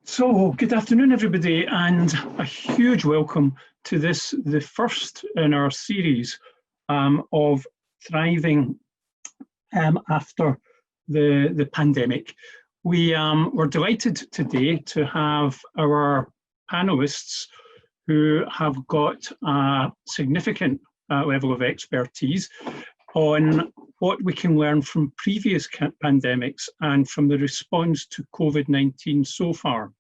So, good afternoon, everybody, and a huge welcome to this, the first in our series of Thriving after the pandemic. We're delighted today to have our panelists who have got a significant level of expertise on what we can learn from previous pandemics and from the response to COVID-19 so far.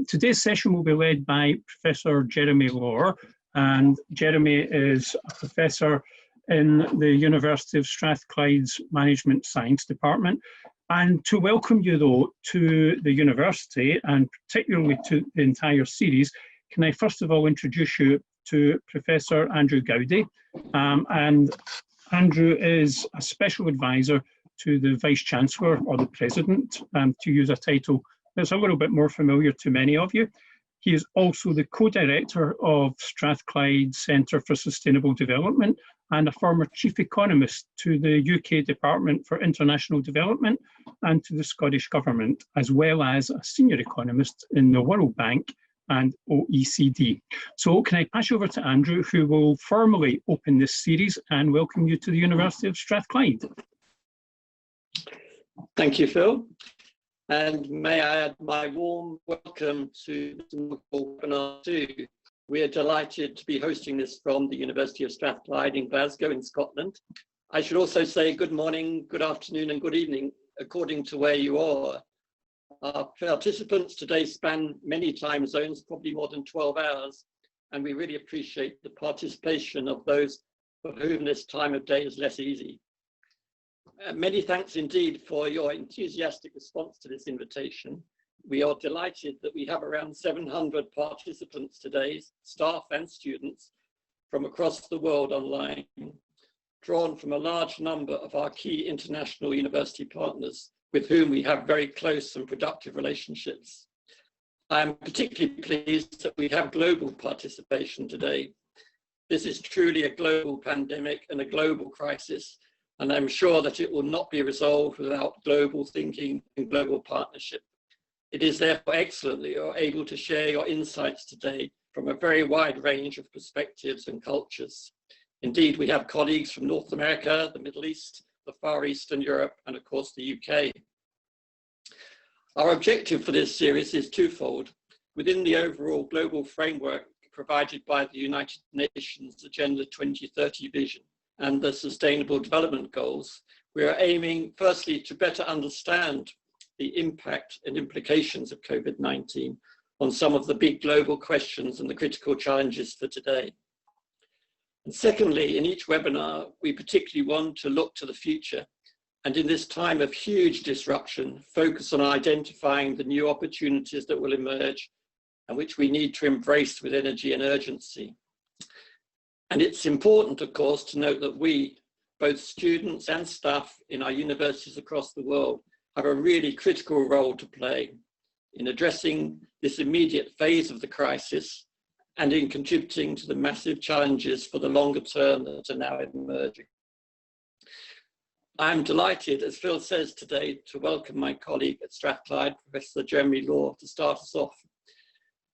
Today's session will be led by Professor Jeremy Lauer, and Jeremy is a professor in the University of Strathclyde's Management Science Department. And to welcome you, though, to the university, and particularly to the entire series, can I first of all introduce you to Professor Andrew Gowdy. And Andrew is a special advisor to the Vice-Chancellor, or the President, to use a title that's a little bit more familiar to many of you. He is also the co-director of Strathclyde Centre for Sustainable Development and a former chief economist to the UK Department for International Development and to the Scottish Government, as well as a senior economist in the World Bank and OECD. So can I pass you over to Andrew, who will formally open this series and welcome you to the University of Strathclyde. Thank you, Phil. And may I add my warm welcome to this webinar too. We are delighted to be hosting this from the University of Strathclyde in Glasgow in Scotland. I should also say good morning, good afternoon and good evening, according to where you are. Our participants today span many time zones, probably more than 12 hours, and we really appreciate the participation of those for whom this time of day is less easy. Many thanks indeed for your enthusiastic response to this invitation. We are delighted that we have around 700 participants today, staff and students from across the world online, drawn from a large number of our key international university partners with whom we have very close and productive relationships. I am particularly pleased that we have global participation today. This is truly a global pandemic and a global crisis, and I'm sure that it will not be resolved without global thinking and global partnership. It is therefore excellent that you're able to share your insights today from a very wide range of perspectives and cultures. Indeed, we have colleagues from North America, the Middle East, the Far Eastern Europe, and of course the UK. Our objective for this series is twofold. Within the overall global framework provided by the United Nations Agenda 2030 vision and the Sustainable Development Goals, we are aiming firstly to better understand the impact and implications of COVID-19 on some of the big global questions and the critical challenges for today. And secondly, in each webinar, we particularly want to look to the future, and in this time of huge disruption, focus on identifying the new opportunities that will emerge and which we need to embrace with energy and urgency. And it's important, of course, to note that we, both students and staff in our universities across the world, have a really critical role to play in addressing this immediate phase of the crisis and in contributing to the massive challenges for the longer term that are now emerging. I'm delighted, as Phil says today, to welcome my colleague at Strathclyde, Professor Jeremy Lauer, to start us off.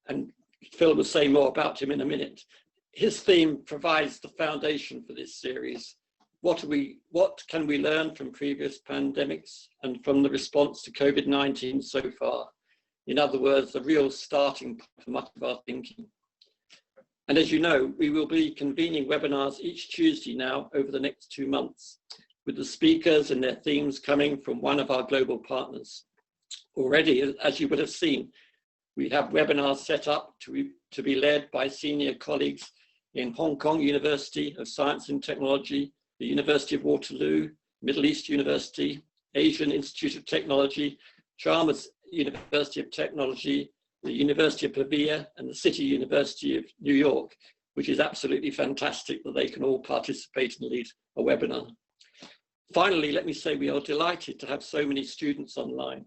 And Phil will say more about him in a minute. His theme provides the foundation for this series. What can we learn from previous pandemics and from the response to COVID-19 so far? In other words, the real starting point for much of our thinking. And as you know, we will be convening webinars each Tuesday now over the next 2 months, with the speakers and their themes coming from one of our global partners. Already, as you would have seen, we have webinars set up to be led by senior colleagues in Hong Kong University of Science and Technology, the University of Waterloo, Middle East University, Asian Institute of Technology, Chalmers University of Technology, the University of Pavia, and the City University of New York, which is absolutely fantastic that they can all participate and lead a webinar. Finally, let me say we are delighted to have so many students online.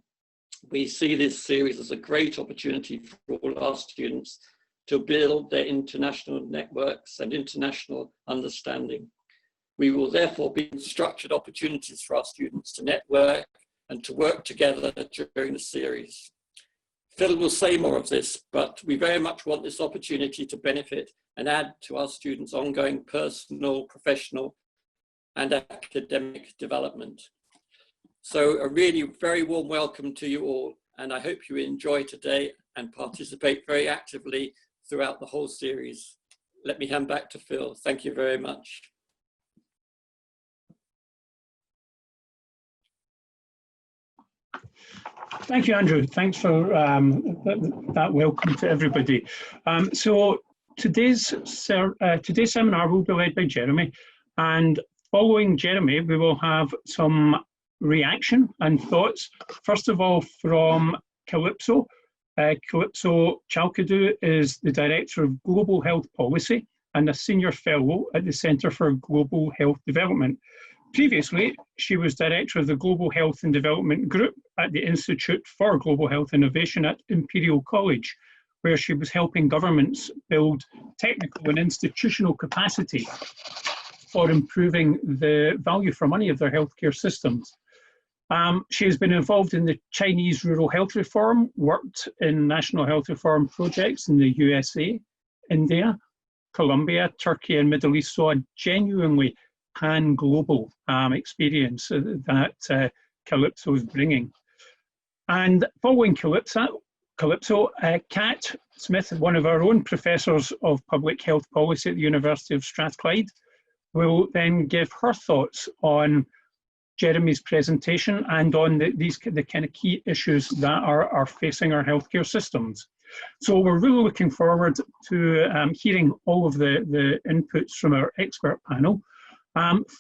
We see this series as a great opportunity for all our students to build their international networks and international understanding. We will therefore be structured opportunities for our students to network and to work together during the series. Phil will say more of this, but we very much want this opportunity to benefit and add to our students' ongoing personal, professional, and academic development. So a really very warm welcome to you all, and I hope you enjoy today and participate very actively throughout the whole series. Let me hand back to Phil. Thank you very much. Thank you, Andrew. Thanks for that welcome to everybody. So today's seminar will be led by Jeremy, and following Jeremy, we will have some reaction and thoughts. First of all, from Calypso. Calypso Chalkadoo is the Director of Global Health Policy and a Senior Fellow at the Centre for Global Health Development. Previously, she was Director of the Global Health and Development Group at the Institute for Global Health Innovation at Imperial College, where she was helping governments build technical and institutional capacity for improving the value for money of their healthcare systems. She has been involved in the Chinese rural health reform, worked in national health reform projects in the USA, India, Colombia, Turkey, and Middle East, so a genuinely pan-global experience that Calypso is bringing. And following Calypso, Kat Smith, one of our own professors of public health policy at the University of Strathclyde, will then give her thoughts on Jeremy's presentation and on the kind of key issues that are facing our healthcare systems. So we're really looking forward to hearing all of the inputs from our expert panel.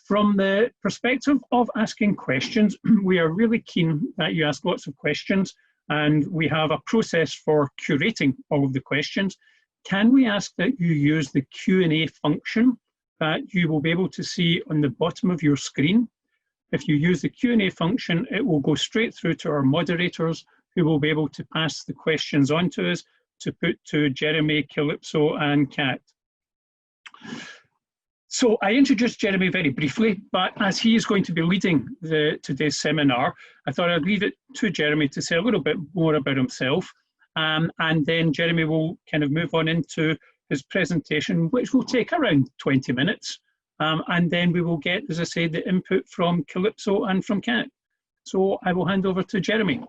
From the perspective of asking questions, we are really keen that you ask lots of questions, and we have a process for curating all of the questions. Can we ask that you use the Q&A function that you will be able to see on the bottom of your screen? If you use the Q&A function, it will go straight through to our moderators, who will be able to pass the questions on to us to put to Jeremy, Calypso, and Kat. So I introduced Jeremy very briefly, but as he is going to be leading today's seminar, I thought I'd leave it to Jeremy to say a little bit more about himself. And then Jeremy will kind of move on into his presentation, which will take around 20 minutes. And then we will get, as I say, the input from Calypso and from Kat. So I will hand over to Jeremy.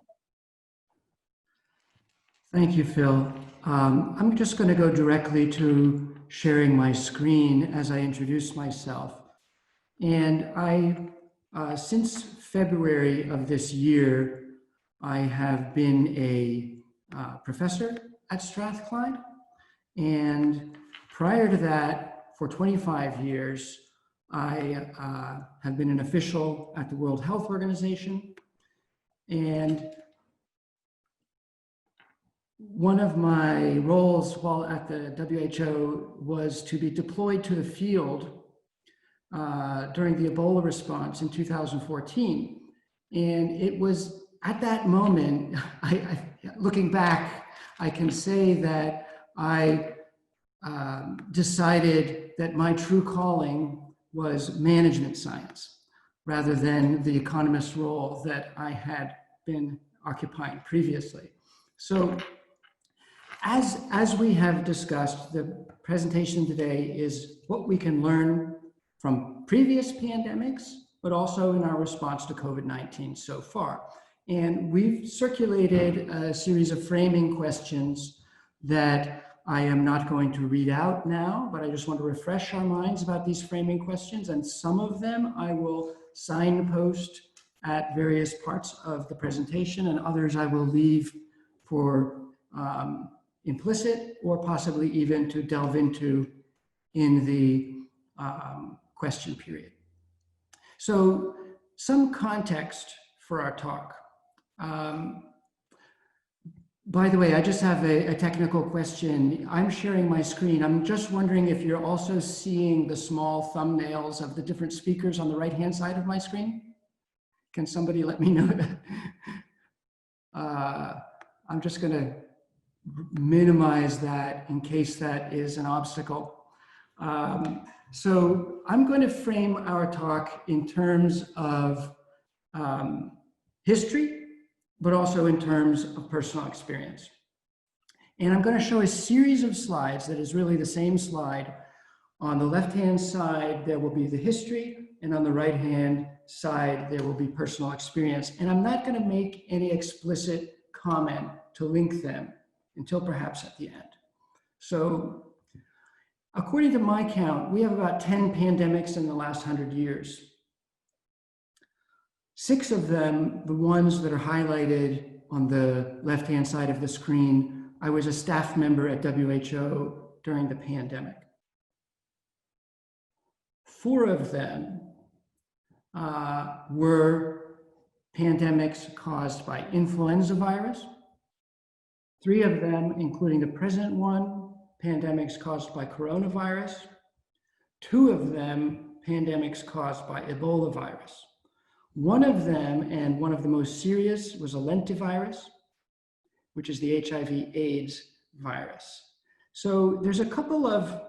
Thank you, Phil. I'm just going to go directly to sharing my screen as I introduce myself. And since February of this year, I have been a professor at Strathclyde. And prior to that, for 25 years, I have been an official at the World Health Organization. And one of my roles while at the WHO was to be deployed to the field during the Ebola response in 2014. And it was at that moment, looking back, I can say that I decided that my true calling was management science rather than the economist role that I had been occupying previously. So as we have discussed, the presentation today is what we can learn from previous pandemics, but also in our response to COVID-19 so far. And we've circulated a series of framing questions that I am not going to read out now, but I just want to refresh our minds about these framing questions. And some of them I will signpost at various parts of the presentation, and others I will leave for implicit or possibly even to delve into in the question period. So some context for our talk. By the way, I just have a technical question. I'm sharing my screen. I'm just wondering if you're also seeing the small thumbnails of the different speakers on the right-hand side of my screen. Can somebody let me know that? I'm just going to minimize that in case that is an obstacle. So I'm going to frame our talk in terms of history, but also in terms of personal experience. And I'm going to show a series of slides that is really the same slide. On the left-hand side, there will be the history, and on the right-hand side, there will be personal experience. And I'm not going to make any explicit comment to link them until perhaps at the end. So according to my count, we have about 10 pandemics in the last 100 years. 6 of them, the ones that are highlighted on the left-hand side of the screen, I was a staff member at WHO during the pandemic. 4 of them were pandemics caused by influenza virus. 3 of them, including the present one, pandemics caused by coronavirus. 2 of them, pandemics caused by Ebola virus. 1 of them, and one of the most serious, was a lentivirus, which is the HIV/AIDS virus. So there's a couple of,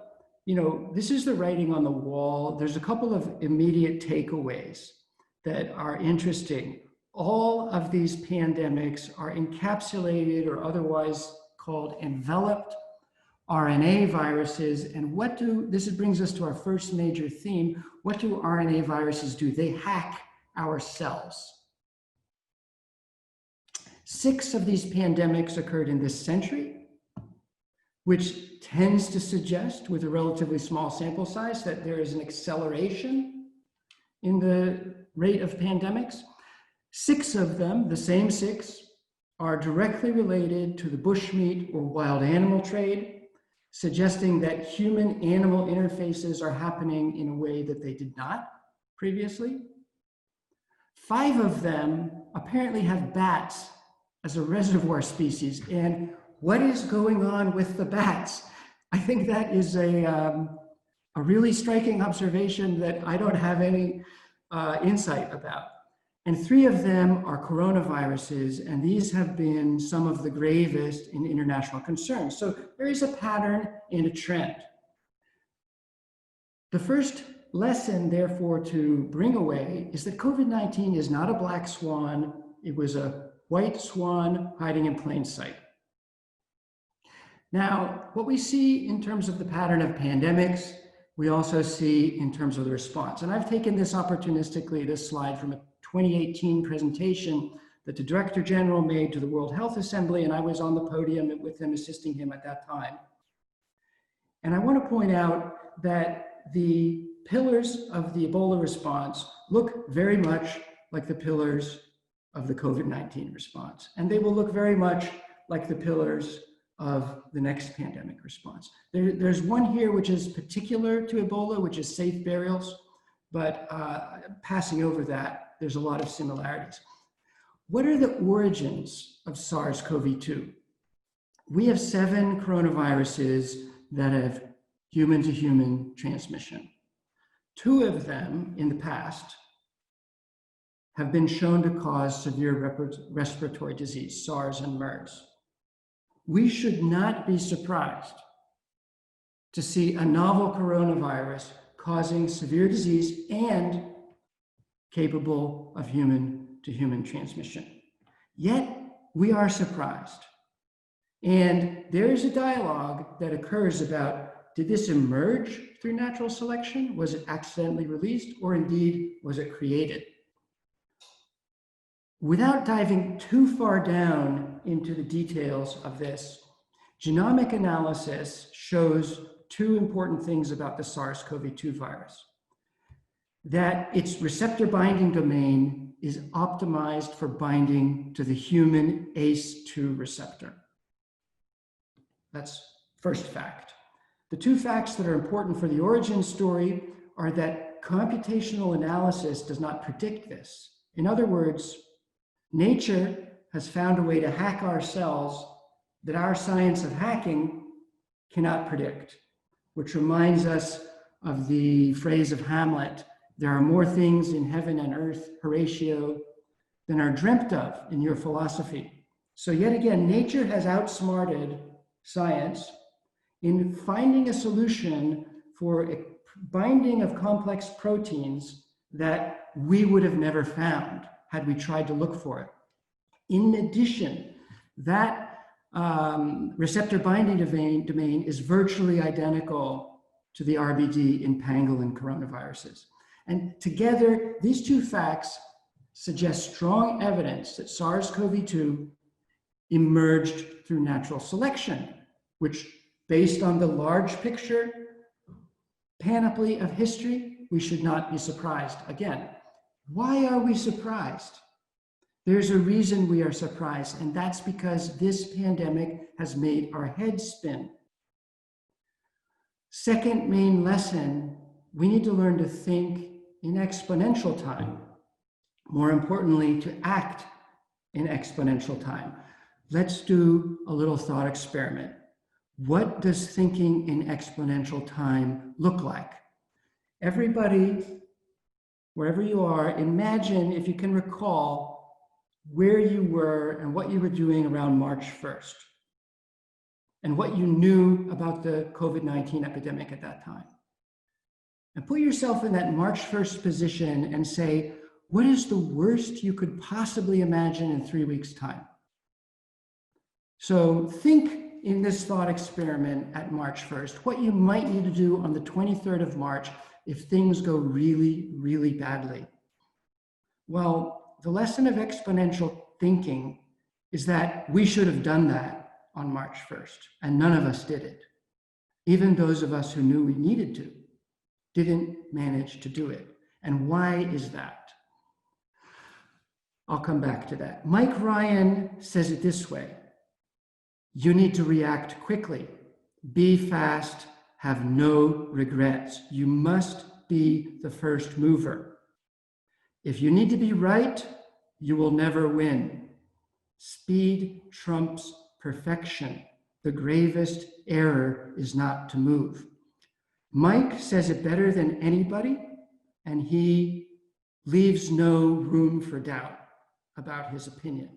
this is the writing on the wall. There's a couple of immediate takeaways that are interesting. All of these pandemics are encapsulated or otherwise called enveloped RNA viruses. And this brings us to our first major theme. What do RNA viruses do? They hack our cells. 6 of these pandemics occurred in this century, which tends to suggest, with a relatively small sample size, that there is an acceleration in the rate of pandemics. 6 of them, the same 6, are directly related to the bushmeat or wild animal trade, suggesting that human-animal interfaces are happening in a way that they did not previously. 5 of them apparently have bats as a reservoir species. And what is going on with the bats? I think that is a really striking observation that I don't have any insight about. And 3 of them are coronaviruses, and these have been some of the gravest in international concern. So there is a pattern and a trend. The first lesson, therefore, to bring away is that COVID-19 is not a black swan. It was a white swan hiding in plain sight. Now, what we see in terms of the pattern of pandemics, we also see in terms of the response. And I've taken this opportunistically, this slide, from a 2018 presentation that the Director General made to the World Health Assembly, and I was on the podium with him, assisting him at that time. And I want to point out that the pillars of the Ebola response look very much like the pillars of the COVID-19 response. And they will look very much like the pillars of the next pandemic response. There's one here which is particular to Ebola, which is safe burials, but passing over that, there's a lot of similarities. What are the origins of SARS-CoV-2? We have 7 coronaviruses that have human-to-human transmission. 2 of them in the past have been shown to cause severe respiratory disease, SARS and MERS. We should not be surprised to see a novel coronavirus causing severe disease and capable of human-to-human transmission. Yet, we are surprised. And there is a dialogue that occurs about, did this emerge through natural selection? Was it accidentally released, or indeed was it created? Without diving too far down into the details of this, genomic analysis shows 2 important things about the SARS-CoV-2 virus. That its receptor binding domain is optimized for binding to the human ACE2 receptor. That's first fact. The 2 facts that are important for the origin story are that computational analysis does not predict this. In other words, nature has found a way to hack our cells that our science of hacking cannot predict, which reminds us of the phrase of Hamlet, there are more things in heaven and earth, Horatio, than are dreamt of in your philosophy. So yet again, nature has outsmarted science in finding a solution for a binding of complex proteins that we would have never found had we tried to look for it. In addition, that receptor binding domain is virtually identical to the RBD in pangolin coronaviruses. And together, these two facts suggest strong evidence that SARS-CoV-2 emerged through natural selection, which, based on the large picture panoply of history, we should not be surprised. Again, why are we surprised? There's a reason we are surprised, and that's because this pandemic has made our heads spin. Second main lesson, we need to learn to think in exponential time. More importantly, to act in exponential time. Let's do a little thought experiment. What does thinking in exponential time look like? Everybody, wherever you are, imagine, if you can recall, where you were and what you were doing around March 1st, and what you knew about the COVID-19 epidemic at that time. And put yourself in that March 1st position and say, what is the worst you could possibly imagine in 3 weeks' time? So think in this thought experiment at March 1st, what you might need to do on the 23rd of March if things go really, really badly. Well, the lesson of exponential thinking is that we should have done that on March 1st, and none of us did it. Even those of us who knew we needed to didn't manage to do it. And why is that? I'll come back to that. Mike Ryan says it this way: you need to react quickly, be fast, have no regrets. You must be the first mover. If you need to be right, you will never win. Speed trumps perfection. The gravest error is not to move. Mike says it better than anybody, and he leaves no room for doubt about his opinion.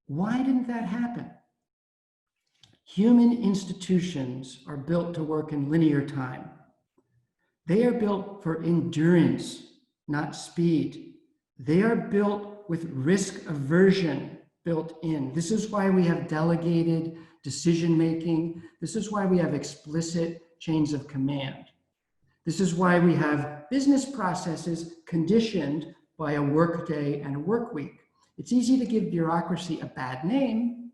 Why didn't that happen? Human institutions are built to work in linear time. They are built for endurance, not speed. They are built with risk aversion built in. This is why we have delegated decision-making. This is why we have explicit chains of command. This is why we have business processes conditioned by a work day and a work week. It's easy to give bureaucracy a bad name,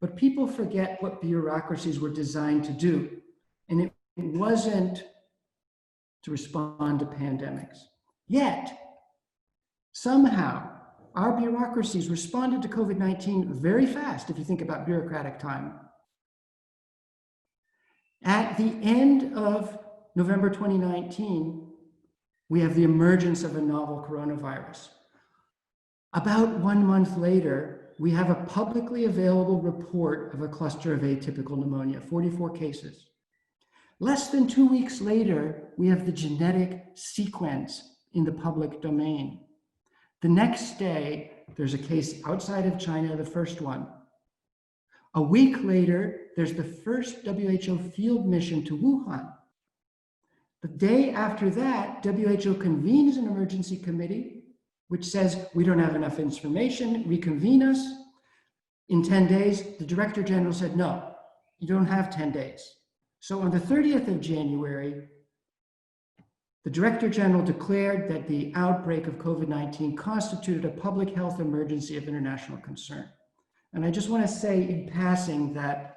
but people forget what bureaucracies were designed to do. And it wasn't to respond to pandemics. Yet, somehow, our bureaucracies responded to COVID-19 very fast, if you think about bureaucratic time. At the end of November 2019, we have the emergence of a novel coronavirus. About 1 month later, we have a publicly available report of a cluster of atypical pneumonia, 44 cases. Less than 2 weeks later, we have the genetic sequence in the public domain. The next day, there's a case outside of China, the first one. A week later, there's the first WHO field mission to Wuhan. The day after that, WHO convenes an emergency committee, which says, we don't have enough information, reconvene us. In 10 days, the Director General said, no, you don't have 10 days. So on the 30th of January, the Director General declared that the outbreak of COVID-19 constituted a public health emergency of international concern. And I just want to say in passing that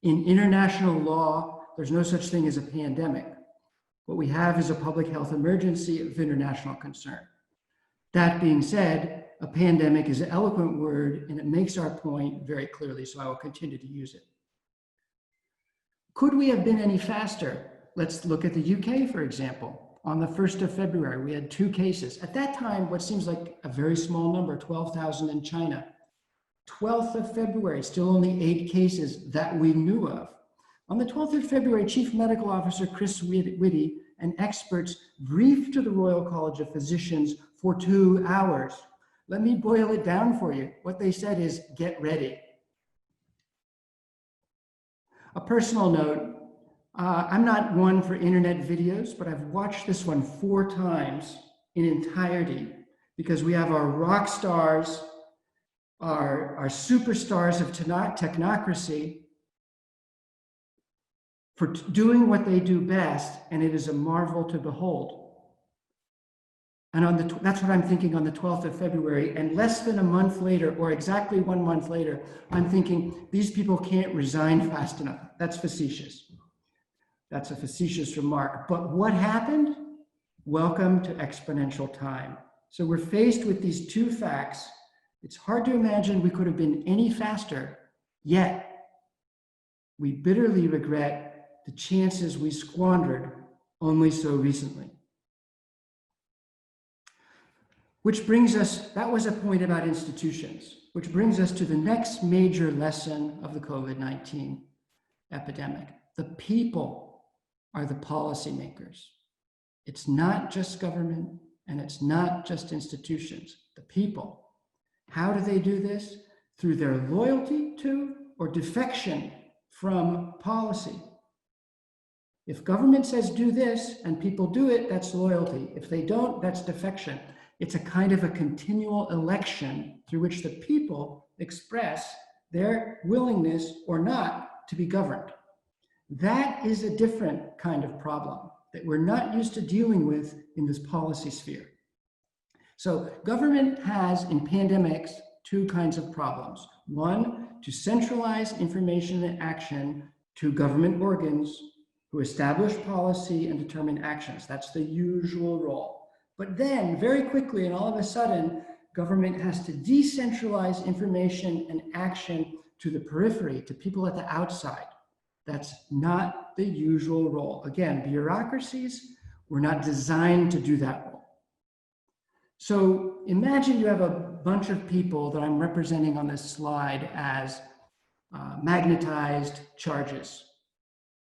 in international law, there's no such thing as a pandemic. What we have is a public health emergency of international concern. That being said, a pandemic is an eloquent word and it makes our point very clearly, so I will continue to use it. Could we have been any faster? Let's look at the UK, for example. On the 1st of February, we had 2 cases. At that time, what seems like a very small number, 12,000 in China. 12th of February, still only 8 cases that we knew of. On the 12th of February, Chief Medical Officer Chris Whitty and experts briefed to the Royal College of Physicians for 2 hours. Let me boil it down for you. What they said is, get ready. A personal note, I'm not one for internet videos, but I've watched this one 4 times in entirety because we have our rock stars are superstars of technocracy for doing what they do best, and it is a marvel to behold. And that's what I'm thinking on the 12th of February, and less than a month later, or exactly 1 month later, I'm thinking these people can't resign fast enough. That's facetious. That's a facetious remark. But what happened? Welcome to exponential time. So we're faced with these two facts. It's hard to imagine we could have been any faster, yet we bitterly regret the chances we squandered only so recently. Which brings us, that was a point about institutions, which brings us to the next major lesson of the COVID-19 epidemic. The people are the policymakers. It's not just government, and it's not just institutions, the people. How do they do this? Through their loyalty to or defection from policy. If government says do this and people do it, that's loyalty. If they don't, that's defection. It's a kind of a continual election through which the people express their willingness or not to be governed. That is a different kind of problem that we're not used to dealing with in this policy sphere. So government has, in pandemics, two kinds of problems. One, to centralize information and action to government organs who establish policy and determine actions. That's the usual role. But then, very quickly and all of a sudden, government has to decentralize information and action to the periphery, to people at the outside. That's not the usual role. Again, bureaucracies were not designed to do that role. So imagine you have a bunch of people that I'm representing on this slide as magnetized charges,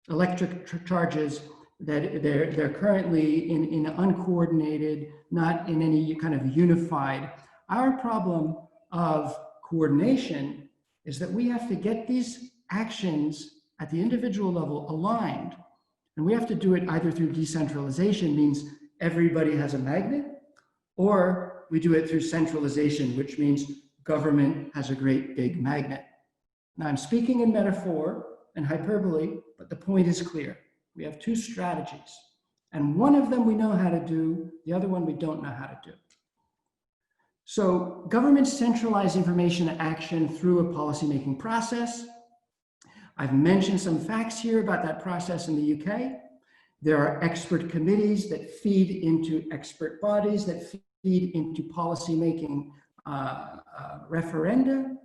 electric charges that they're currently in uncoordinated, not in any kind of unified. Our problem of coordination is that we have to get these actions at the individual level aligned. And we have to do it either through decentralization, means everybody has a magnet, or we do it through centralization, which means government has a great big magnet. Now I'm speaking in metaphor and hyperbole, but the point is clear. We have two strategies, and one of them we know how to do, the other one we don't know how to do. So governments centralize information and action through a policymaking process. I've mentioned some facts here about that process in the UK. There are expert committees that feed into expert bodies that feed into policymaking referenda,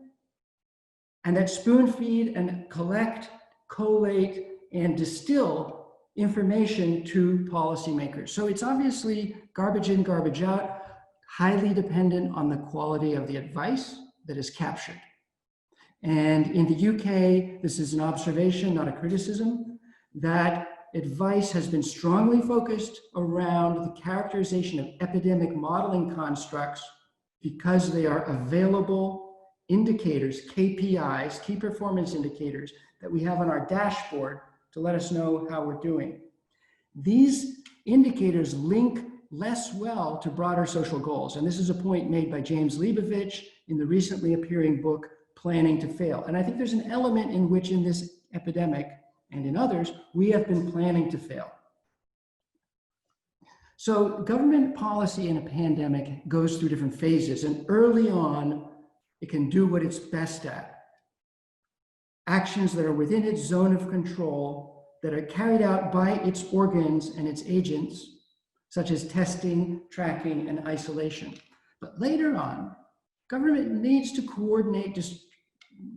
and that spoon feed and collect, collate, and distill information to policymakers. So it's obviously garbage in, garbage out, highly dependent on the quality of the advice that is captured. And in the UK, this is an observation, not a criticism, that advice has been strongly focused around the characterization of epidemic modeling constructs because they are available indicators, KPIs, key performance indicators, that we have on our dashboard to let us know how we're doing. These indicators link less well to broader social goals. And this is a point made by James Leibovich in the recently appearing book, Planning to Fail. And I think there's an element in which in this epidemic and in others, we have been planning to fail. So government policy in a pandemic goes through different phases, and early on, it can do what it's best at. Actions that are within its zone of control, that are carried out by its organs and its agents, such as testing, tracking, and isolation. But later on, government needs to coordinate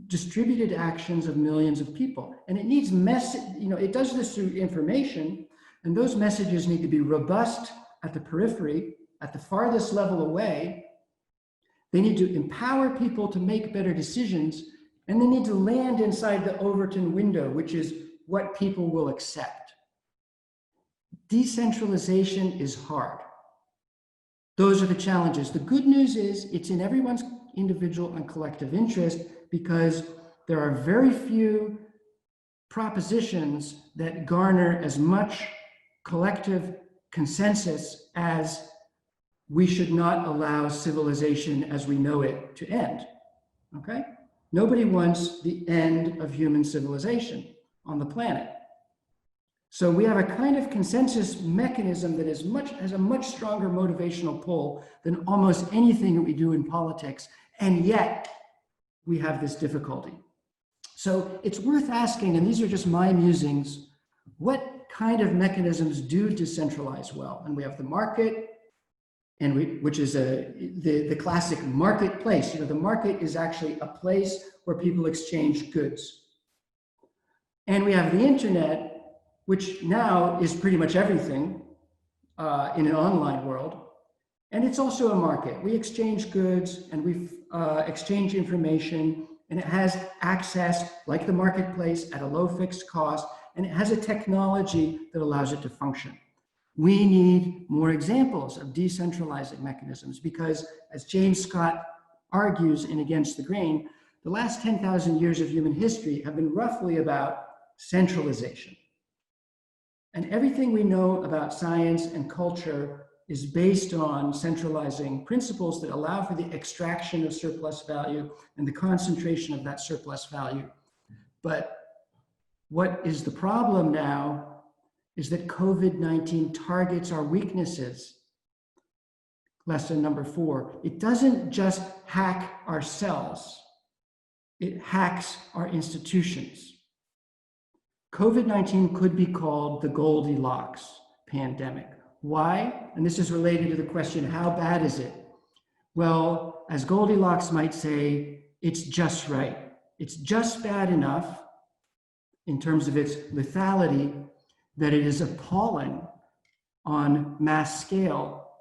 distributed actions of millions of people. And it needs it does this through information, and those messages need to be robust at the periphery, at the farthest level away. They need to empower people to make better decisions, and they need to land inside the Overton window, which is what people will accept. Decentralization is hard. Those are the challenges. The good news is it's in everyone's individual and collective interest, because there are very few propositions that garner as much collective consensus as we should not allow civilization as we know it to end. okay? Nobody wants the end of human civilization on the planet. So we have a kind of consensus mechanism that has a much stronger motivational pull than almost anything that we do in politics, and yet we have this difficulty. So it's worth asking, and these are just my musings, what kind of mechanisms do decentralize well? And we have the market, which is the classic marketplace. You know, the market is actually a place where people exchange goods. And we have the internet, which now is pretty much everything in an online world. And it's also a market. We exchange goods and we exchange information, and it has access, like the marketplace, at a low fixed cost, and it has a technology that allows it to function. We need more examples of decentralizing mechanisms because, as James Scott argues in Against the Grain, the last 10,000 years of human history have been roughly about centralization. And everything we know about science and culture is based on centralizing principles that allow for the extraction of surplus value and the concentration of that surplus value. But what is the problem now is that COVID-19 targets our weaknesses. Lesson number 4, it doesn't just hack our cells, it hacks our institutions. COVID-19 could be called the Goldilocks pandemic. Why? And this is related to the question, how bad is it? Well, as Goldilocks might say, it's just right. It's just bad enough in terms of its lethality that it is appalling on mass scale,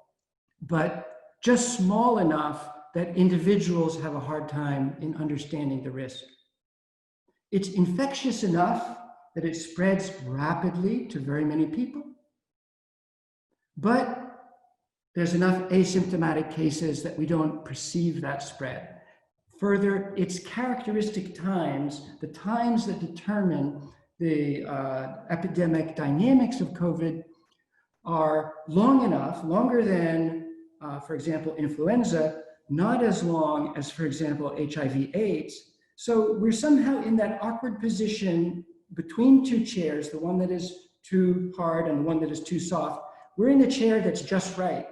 but just small enough that individuals have a hard time in understanding the risk. It's infectious enough that it spreads rapidly to very many people, but there's enough asymptomatic cases that we don't perceive that spread. Further, its characteristic times, the times that determine the epidemic dynamics of COVID, are long enough, longer than, for example, influenza, not as long as, for example, HIV/AIDS. So we're somehow in that awkward position between two chairs, the one that is too hard and the one that is too soft. We're in the chair that's just right,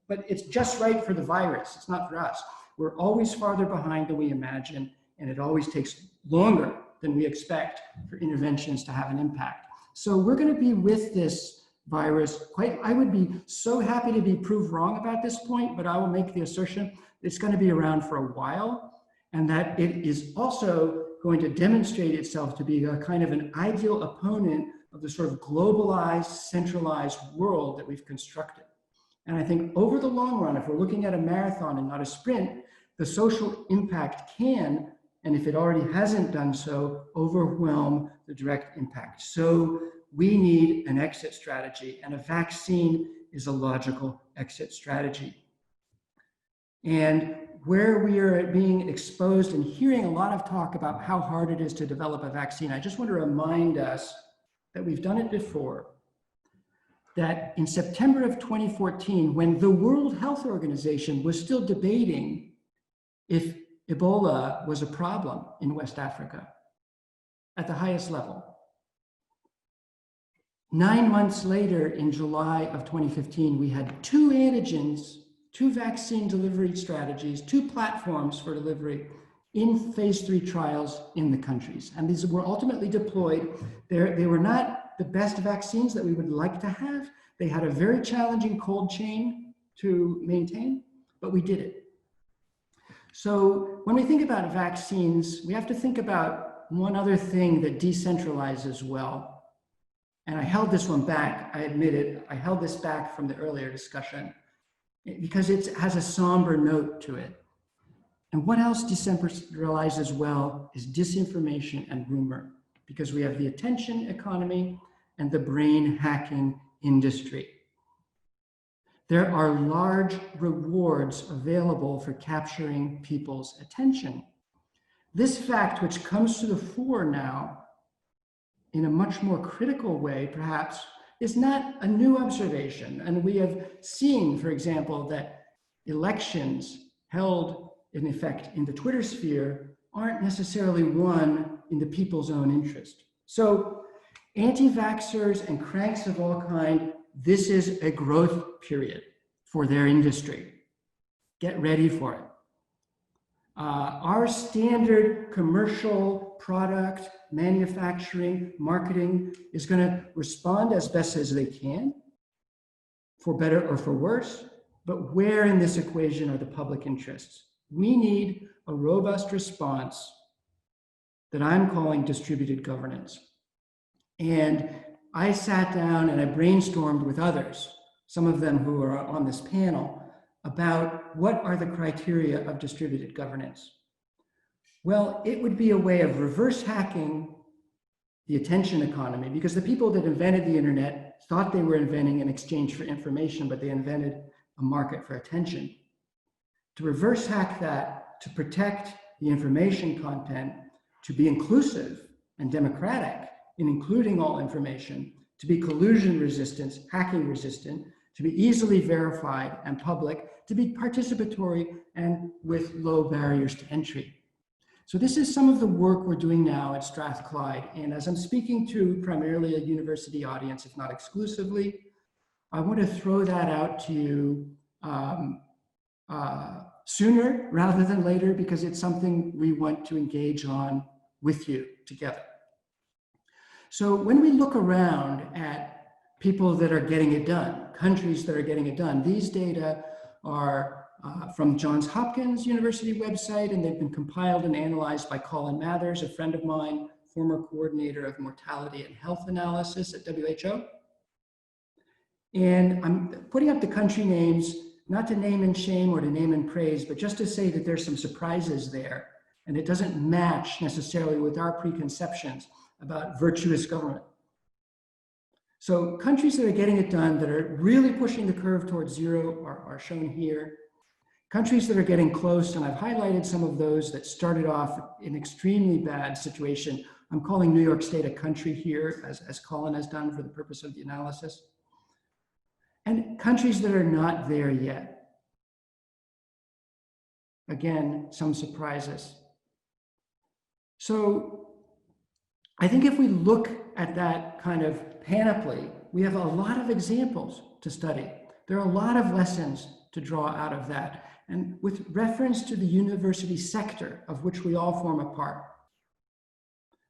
but it's just right for the virus, it's not for us. We're always farther behind than we imagine, and it always takes longer than we expect for interventions to have an impact. So we're going to be with this virus I would be so happy to be proved wrong about this point, but I will make the assertion it's going to be around for a while, and that it is also going to demonstrate itself to be a kind of an ideal opponent of the sort of globalized, centralized world that we've constructed. And I think over the long run, if we're looking at a marathon and not a sprint, the social impact can, and if it already hasn't done so, overwhelm the direct impact. So we need an exit strategy, and a vaccine is a logical exit strategy. And where we are being exposed and hearing a lot of talk about how hard it is to develop a vaccine, I just want to remind us that we've done it before, that in September of 2014, when the World Health Organization was still debating if Ebola was a problem in West Africa at the highest level, 9 months later, in July of 2015, we had 2 antigens, 2 vaccine delivery strategies, 2 platforms for delivery in phase 3 trials in the countries. And these were ultimately deployed. They were not the best vaccines that we would like to have. They had a very challenging cold chain to maintain, but we did it. So when we think about vaccines, we have to think about one other thing that decentralizes well. And I held this one back, I admit it. I held this back from the earlier discussion because it has a somber note to it. And what else decentralizes well is disinformation and rumor, because we have the attention economy and the brain hacking industry. There are large rewards available for capturing people's attention. This fact, which comes to the fore now in a much more critical way, perhaps, is not a new observation. And we have seen, for example, that elections held in effect, in the Twitter sphere aren't necessarily won in the people's own interest. So anti-vaxxers and cranks of all kind, this is a growth period for their industry. Get ready for it. Our standard commercial product, manufacturing, marketing is going to respond as best as they can, for better or for worse. But where in this equation are the public interests? We need a robust response that I'm calling distributed governance. And I sat down and I brainstormed with others, some of them who are on this panel, about what are the criteria of distributed governance. Well, it would be a way of reverse hacking the attention economy, because the people that invented the internet thought they were inventing an exchange for information, but they invented a market for attention. To reverse hack that, to protect the information content, to be inclusive and democratic in including all information, to be collusion resistant, hacking resistant, to be easily verified and public, to be participatory and with low barriers to entry. So this is some of the work we're doing now at Strathclyde. And as I'm speaking to primarily a university audience, if not exclusively, I want to throw that out to you sooner rather than later, because it's something we want to engage on with you together. So when we look around at people that are getting it done, countries that are getting it done, these data are from Johns Hopkins University website, and they've been compiled and analyzed by Colin Mathers, a friend of mine, former coordinator of mortality and health analysis at WHO. And I'm putting up the country names, not to name and shame or to name and praise, but just to say that there's some surprises there, and it doesn't match necessarily with our preconceptions about virtuous government. So countries that are getting it done, that are really pushing the curve towards zero are shown here. Countries that are getting close, and I've highlighted some of those that started off in extremely bad situation. I'm calling New York State a country here, as Colin has done for the purpose of the analysis. And countries that are not there yet. Again, some surprises. So I think if we look at that kind of panoply, we have a lot of examples to study. There are a lot of lessons to draw out of that. And with reference to the university sector of which we all form a part,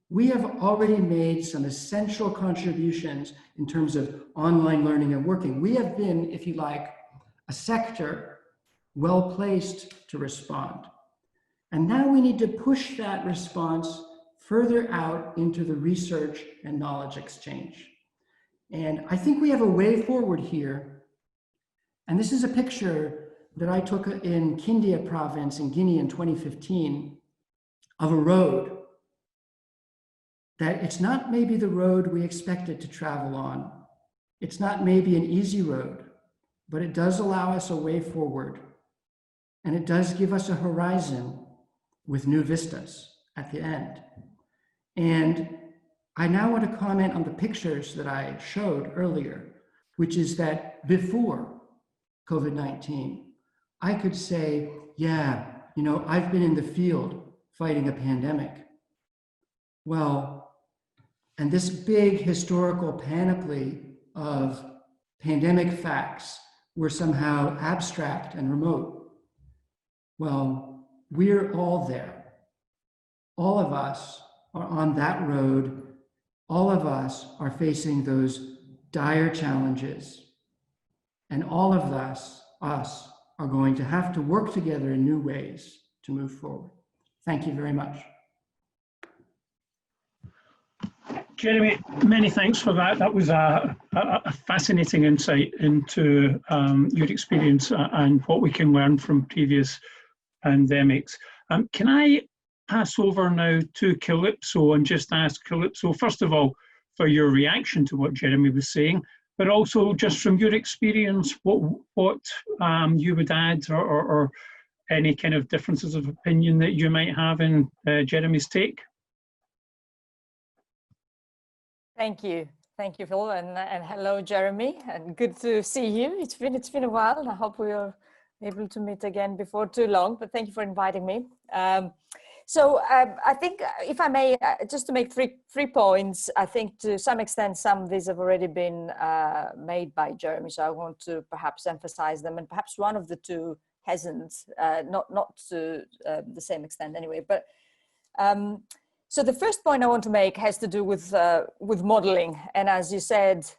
we have already made some essential contributions in terms of online learning and working. We have been, if you like, a sector well placed to respond. And now we need to push that response further out into the research and knowledge exchange. And I think we have a way forward here. And this is a picture that I took in Kindia province in Guinea in 2015 of a road that it's not maybe the road we expected to travel on. It's not maybe an easy road, but it does allow us a way forward. And it does give us a horizon with new vistas at the end. And I now want to comment on the pictures that I showed earlier, which is that before COVID-19, I could say, yeah, you know, I've been in the field fighting a pandemic. Well, and this big historical panoply of pandemic facts were somehow abstract and remote. Well, we're all there. All of us are on that road. All of us are facing those dire challenges. And all of us are going to have to work together in new ways to move forward. Thank you very much. Jeremy, many thanks for that. That was a fascinating insight into your experience and what we can learn from previous pandemics. Can I pass over now to Calypso and just ask Calypso, first of all, for your reaction to what Jeremy was saying, but also just from your experience, what you would add or any kind of differences of opinion that you might have in Jeremy's take? Thank you, Phil, and hello, Jeremy, and good to see you. It's been a while, and I hope we'll able to meet again before too long, but thank you for inviting me. I think, if I may, just to make three points, I think to some extent, some of these have already been made by Jeremy, so I want to perhaps emphasize them, and perhaps one of the two hasn't, not to the same extent anyway. But so the first point I want to make has to do with modeling, and as you said,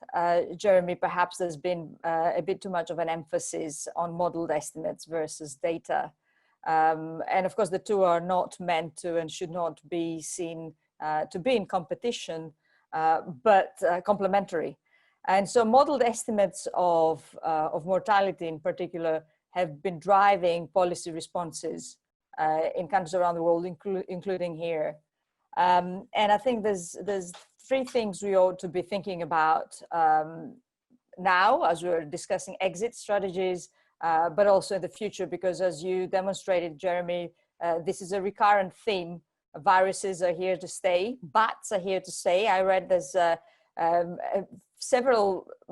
Jeremy, perhaps there's been a bit too much of an emphasis on modeled estimates versus data. And of course, the two are not meant to and should not be seen to be in competition, but complementary. And so modeled estimates of mortality in particular have been driving policy responses in countries around the world, including here. And I think there's three things we ought to be thinking about now as we're discussing exit strategies, but also in the future, because as you demonstrated, Jeremy, this is a recurrent theme. Viruses are here to stay, bats are here to stay. I read there's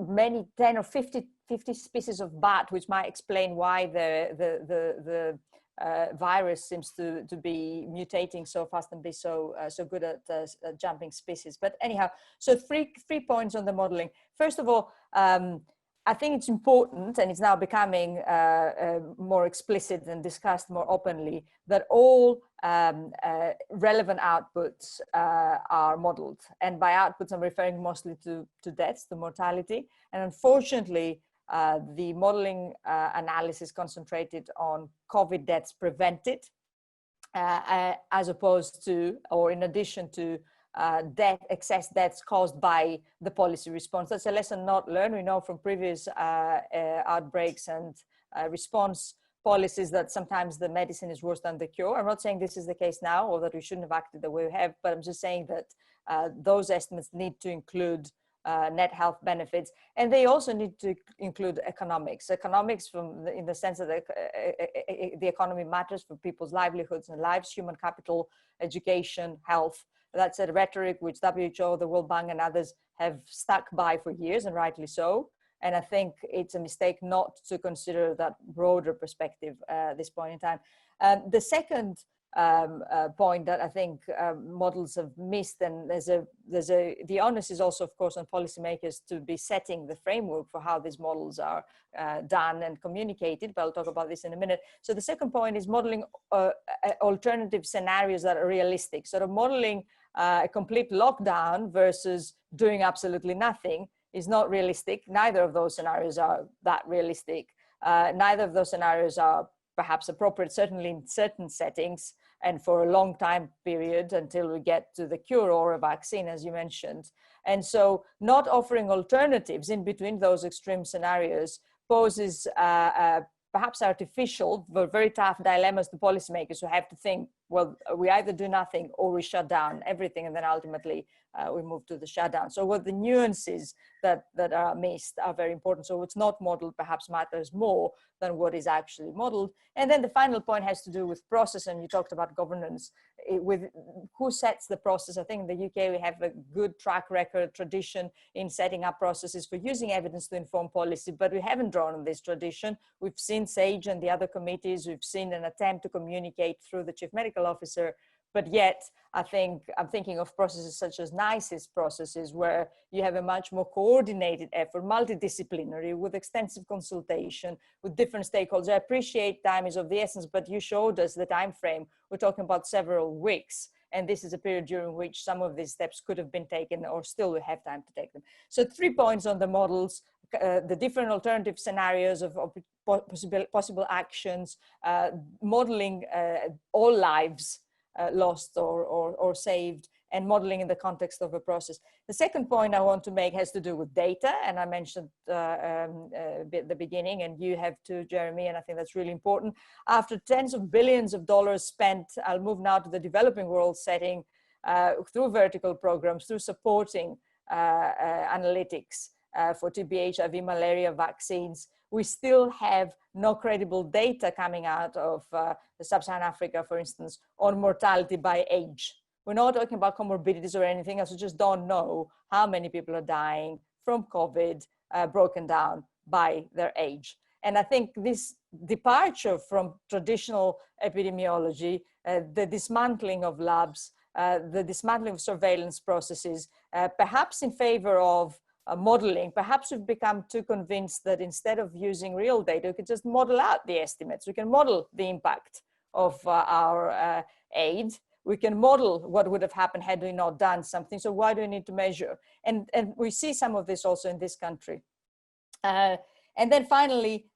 many 10 or 50 species of bat, which might explain why the virus seems to be mutating so fast and be so good at jumping species. But anyhow, so three points on the modeling. First of all, I think it's important, and it's now becoming more explicit and discussed more openly, that all relevant outputs are modeled. And by outputs, I'm referring mostly to deaths, to mortality. And unfortunately, the modeling analysis concentrated on COVID deaths prevented, as opposed to, or in addition to, excess deaths caused by the policy response. That's a lesson not learned. We know from previous outbreaks and response policies that sometimes the medicine is worse than the cure. I'm not saying this is the case now, or that we shouldn't have acted the way we have, but I'm just saying that those estimates need to include net health benefits, and they also need to include economics in the sense that the economy matters for people's livelihoods and lives, human capital, education, health. That's a rhetoric which WHO, the World Bank, and others have stuck by for years, and rightly so. And I think it's a mistake not to consider that broader perspective at this point in time. The second point that I think models have missed, and the onus is also, of course, on policymakers to be setting the framework for how these models are done and communicated, but I'll talk about this in a minute. So the second point is modeling alternative scenarios that are realistic. Sort of modeling a complete lockdown versus doing absolutely nothing is not realistic. Neither of those scenarios are that realistic. Neither of those scenarios are perhaps appropriate, certainly in certain settings and for a long time period until we get to the cure or a vaccine, as you mentioned. And so not offering alternatives in between those extreme scenarios poses perhaps artificial, but very tough dilemmas to policymakers who have to think, well, we either do nothing or we shut down everything, and then ultimately we move to the shutdown. So what the nuances that are missed are very important. So what's not modeled perhaps matters more than what is actually modeled. And then the final point has to do with process, and you talked about governance. With who sets the process? I think in the UK we have a good track record, tradition in setting up processes for using evidence to inform policy, but we haven't drawn on this tradition. We've seen SAGE and the other committees, we've seen an attempt to communicate through the Chief Medical Officer, but yet I'm thinking of processes such as NICE's processes, where you have a much more coordinated effort, multidisciplinary, with extensive consultation with different stakeholders. I appreciate time is of the essence, but you showed us the time frame. We're talking about several weeks, and this is a period during which some of these steps could have been taken, or still we have time to take them. So 3 points on the models, the different alternative scenarios of possible actions, modeling all lives lost or saved, and modeling in the context of a process. The second point I want to make has to do with data, and I mentioned a bit at the beginning, and you have too, Jeremy, and I think that's really important. After tens of billions of dollars spent, I'll move now to the developing world setting, through vertical programs, through supporting analytics for TB, HIV, malaria vaccines. We still have no credible data coming out of the Sub-Saharan Africa, for instance, on mortality by age. We're not talking about comorbidities or anything else. We just don't know how many people are dying from COVID broken down by their age. And I think this departure from traditional epidemiology, the dismantling of labs, the dismantling of surveillance processes, perhaps in favor of modeling, perhaps we've become too convinced that instead of using real data, we could just model out the estimates. We can model the impact of our aid. We can model what would have happened had we not done something. So why do we need to measure? And we see some of this also in this country. And then finally,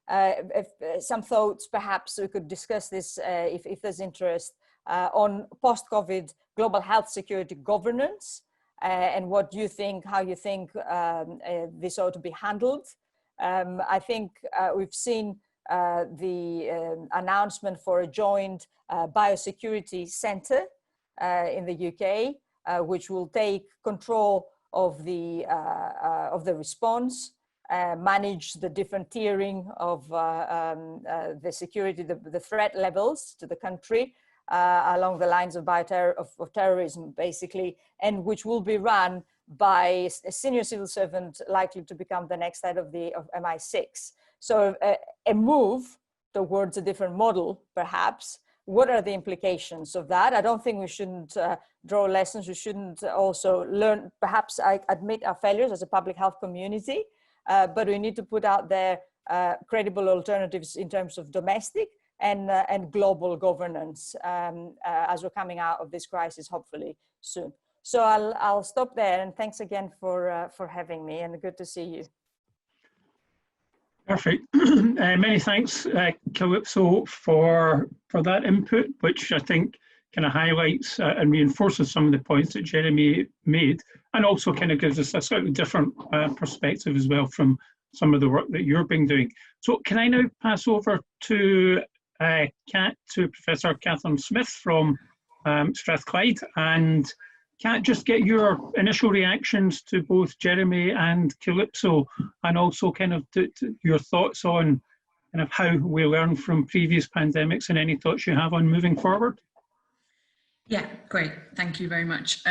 some thoughts, perhaps we could discuss this if there's interest, on post-COVID global health security governance, and what you think, how you think this ought to be handled. I think we've seen the announcement for a joint biosecurity centre in the UK, which will take control of the response, manage the different tiering of the security, the threat levels to the country, along the lines of terrorism, basically, and which will be run by a senior civil servant likely to become the next head of MI6. So a move towards a different model, perhaps. What are the implications of that? I don't think we shouldn't draw lessons. We shouldn't also learn, perhaps I admit our failures as a public health community, but we need to put out there credible alternatives in terms of domestic and global governance as we're coming out of this crisis, hopefully soon. So I'll stop there, and thanks again for having me, and good to see you. Perfect. Many thanks, Calypso, for that input, which I think kind of highlights and reinforces some of the points that Jeremy made, and also kind of gives us a slightly different perspective as well from some of the work that you've been doing. So can I now pass over to Professor Catherine Smith from Strathclyde, and Kat, just get your initial reactions to both Jeremy and Calypso, and also kind of your thoughts on kind of how we learn from previous pandemics, and any thoughts you have on moving forward. Yeah, great. Thank you very much.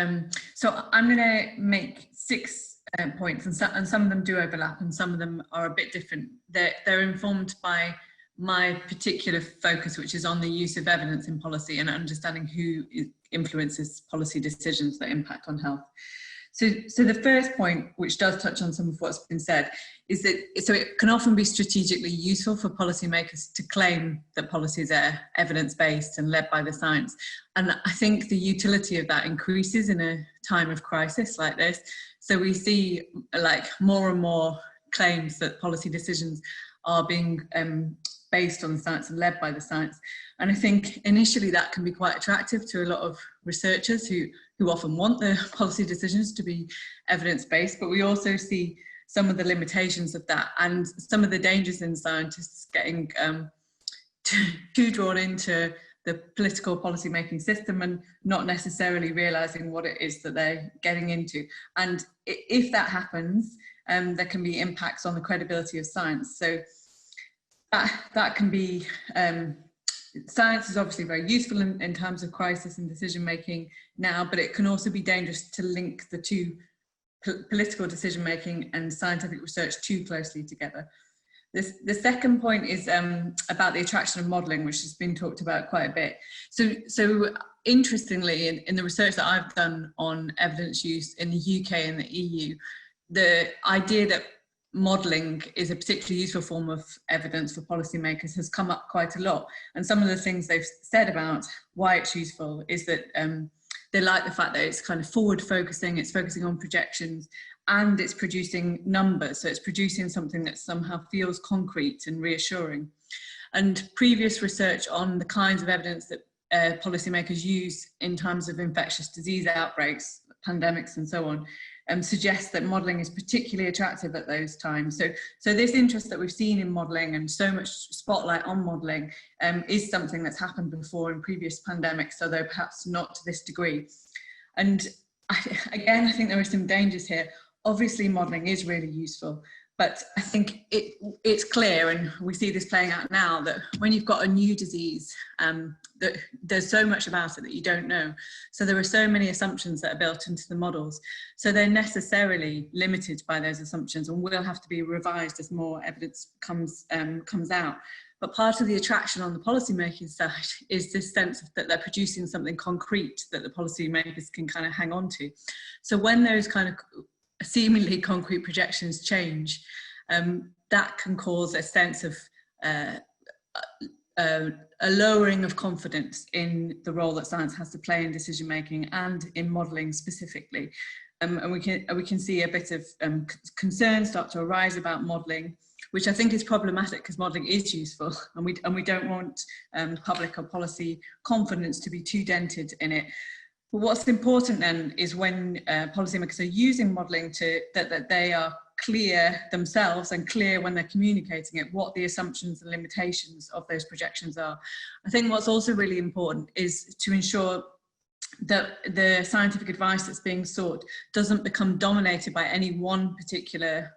So I'm going to make 6 points, and some of them do overlap, and some of them are a bit different. They're informed by my particular focus, which is on the use of evidence in policy and understanding who influences policy decisions that impact on health. So the first point, which does touch on some of what's been said, is that it can often be strategically useful for policymakers to claim that policies are evidence-based and led by the science. And I think the utility of that increases in a time of crisis like this. So we see like more and more claims that policy decisions are being based on the science and led by the science. And I think initially that can be quite attractive to a lot of researchers who often want their policy decisions to be evidence-based, but we also see some of the limitations of that and some of the dangers in scientists getting too drawn into the political policy-making system and not necessarily realizing what it is that they're getting into. And if that happens, there can be impacts on the credibility of science. So that can be, science is obviously very useful in terms of crisis and decision making now, but it can also be dangerous to link the two, political decision making and scientific research, too closely together. The second point is about the attraction of modelling, which has been talked about quite a bit. So interestingly, in the research that I've done on evidence use in the UK and the EU, the idea that modelling is a particularly useful form of evidence for policymakers has come up quite a lot. And some of the things they've said about why it's useful is that they like the fact that it's kind of forward focusing, it's focusing on projections, and it's producing numbers. So it's producing something that somehow feels concrete and reassuring. And previous research on the kinds of evidence that policymakers use in times of infectious disease outbreaks, pandemics and so on, suggests that modelling is particularly attractive at those times. So this interest that we've seen in modelling and so much spotlight on modelling is something that's happened before in previous pandemics, although perhaps not to this degree. And I think there are some dangers here. Obviously, modelling is really useful, But I think it's clear, and we see this playing out now, that when you've got a new disease, that there's so much about it that you don't know. So there are so many assumptions that are built into the models. So they're necessarily limited by those assumptions and will have to be revised as more evidence comes out. But part of the attraction on the policymaking side is this sense that they're producing something concrete that the policymakers can kind of hang on to. So when those kind of seemingly concrete projections change, that can cause a sense of a lowering of confidence in the role that science has to play in decision making and in modelling specifically. And we can see a bit of concern start to arise about modelling, which I think is problematic because modelling is useful, and we don't want public or policy confidence to be too dented in it. But what's important then is when policymakers are using modelling that they are clear themselves and clear when they're communicating it what the assumptions and limitations of those projections are. I think what's also really important is to ensure that the scientific advice that's being sought doesn't become dominated by any one particular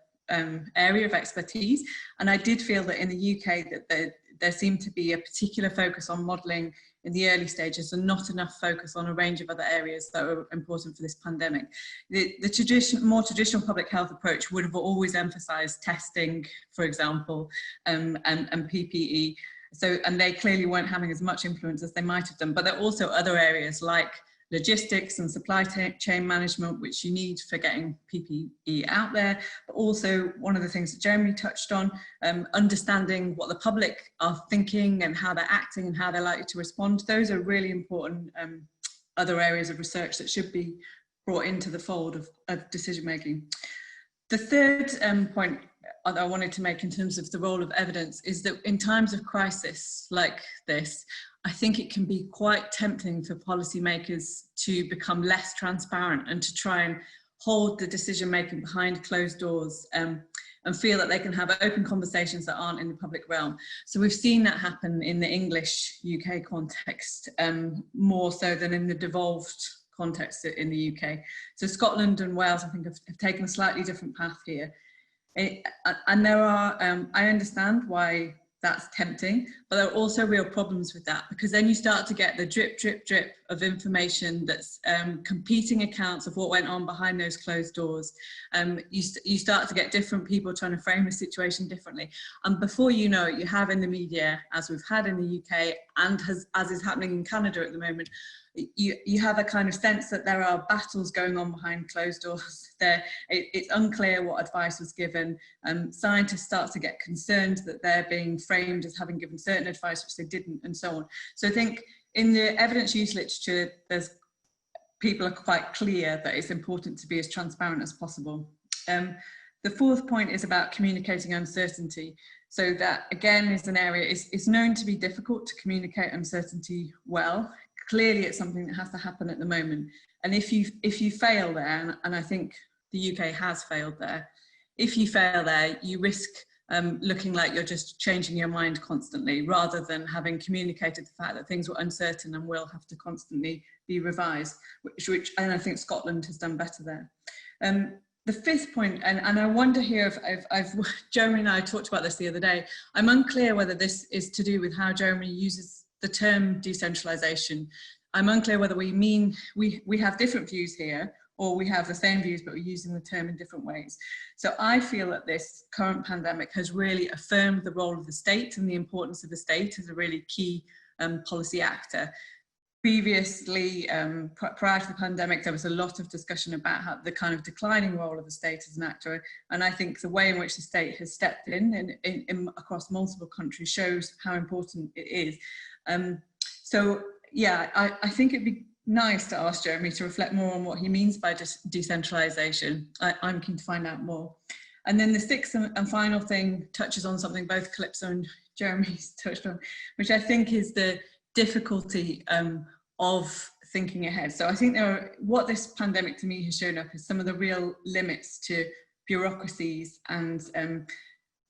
area of expertise. And I did feel that in the UK that there seemed to be a particular focus on modelling in the early stages and not enough focus on a range of other areas that were important for this pandemic. The more traditional public health approach would have always emphasised testing, for example, and PPE. So, and they clearly weren't having as much influence as they might have done. But there are also other areas like logistics and supply chain management, which you need for getting PPE out there. But also one of the things that Jeremy touched on, understanding what the public are thinking and how they're acting and how they're likely to respond. Those are really important other areas of research that should be brought into the fold of decision making. The third point that I wanted to make in terms of the role of evidence is that in times of crisis like this, I think it can be quite tempting for policymakers to become less transparent and to try and hold the decision making behind closed doors and feel that they can have open conversations that aren't in the public realm. So we've seen that happen in the English UK context more so than in the devolved context in the UK. So Scotland and Wales, I think, have taken a slightly different path here. And there are, I understand why that's tempting, but there are also real problems with that, because then you start to get the drip, drip, drip of information that's competing accounts of what went on behind those closed doors. You start to get different people trying to frame a situation differently. And before you know it, you have in the media, as we've had in the UK and as is happening in Canada at the moment, you have a kind of sense that there are battles going on behind closed doors. It's unclear what advice was given. Scientists start to get concerned that they're being framed as having given certain advice which they didn't, and so on. So I think in the evidence use literature, people are quite clear that it's important to be as transparent as possible. The fourth point is about communicating uncertainty. So that again is an area, it's known to be difficult to communicate uncertainty well. Clearly it's something that has to happen at the moment. And if you fail there, and I think the UK has failed there, if you fail there, you risk looking like you're just changing your mind constantly, rather than having communicated the fact that things were uncertain and will have to constantly be revised, which and I think Scotland has done better there. The fifth point, and I wonder here if Jeremy and I talked about this the other day, I'm unclear whether this is to do with how Jeremy uses the term decentralization. I'm unclear whether we mean we have different views here, or we have the same views but we're using the term in different ways. So I feel that this current pandemic has really affirmed the role of the state and the importance of the state as a really key policy actor. Previously, prior to the pandemic, there was a lot of discussion about how the kind of declining role of the state as an actor, and I think the way in which the state has stepped in across multiple countries shows how important it is. So yeah, I think it'd be nice to ask Jeremy to reflect more on what he means by decentralization. I'm keen to find out more. And then the sixth and final thing touches on something both Calypso and Jeremy's touched on, which I think is the difficulty of thinking ahead. So I think what this pandemic to me has shown up is some of the real limits to bureaucracies and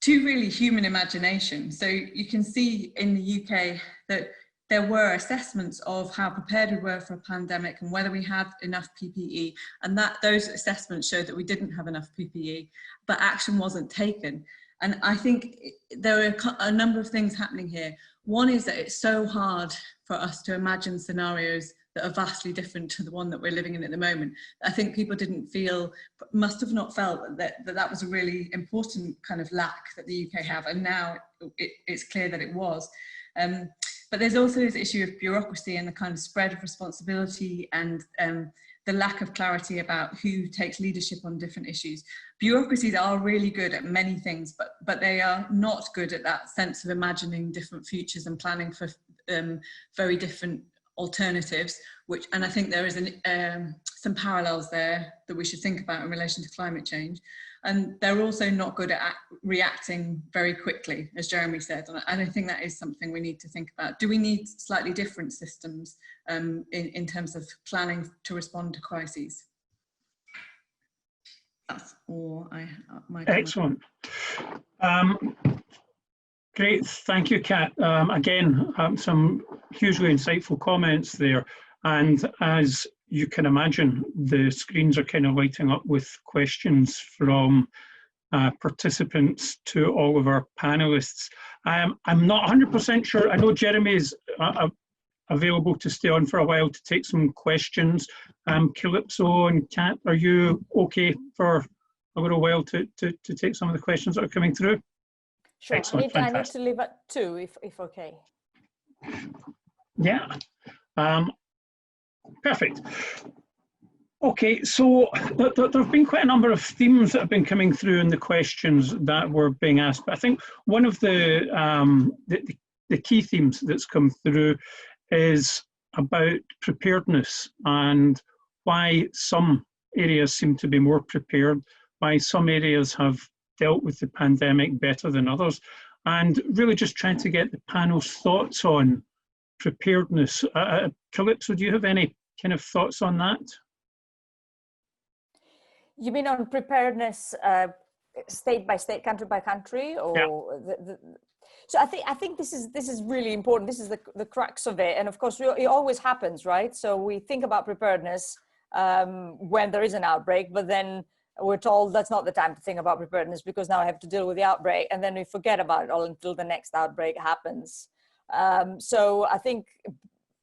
to really human imagination. So you can see in the UK that there were assessments of how prepared we were for a pandemic and whether we had enough PPE, and that those assessments showed that we didn't have enough PPE, but action wasn't taken. And I think there are a number of things happening here. One is that it's so hard for us to imagine scenarios that are vastly different to the one that we're living in at the moment. I think people must have not felt that was a really important kind of lack that the UK have, and now it's clear that it was. But there's also this issue of bureaucracy and the kind of spread of responsibility and the lack of clarity about who takes leadership on different issues. Bureaucracies are really good at many things, but they are not good at that sense of imagining different futures and planning for very different alternatives, and I think there is some parallels there that we should think about in relation to climate change. And they're also not good at reacting very quickly, as Jeremy said, and I think that is something we need to think about. Do we need slightly different systems in terms of planning to respond to crises? That's all my Excellent. Great, thank you, Kat. Again, some hugely insightful comments there. And as you can imagine, the screens are kind of lighting up with questions from participants to all of our panelists. I'm not 100% sure. I know Jeremy is available to stay on for a while to take some questions. Calypso and Kat, are you okay for a little while to take some of the questions that are coming through? Sure. Excellent, I need to leave at 2 if okay. Yeah, perfect. Okay, so there have been quite a number of themes that have been coming through in the questions that were being asked, but I think one of the key themes that's come through is about preparedness and why some areas seem to be more prepared, why some areas have dealt with the pandemic better than others, and really just trying to get the panel's thoughts on preparedness. Calypso, do you have any kind of thoughts on that? You mean on preparedness, state by state, country by country, or yeah. So I think this is really important. This is the crux of it, and of course it always happens, right? So we think about preparedness when there is an outbreak, but then we're told that's not the time to think about preparedness because now I have to deal with the outbreak, and then we forget about it all until the next outbreak happens. So I think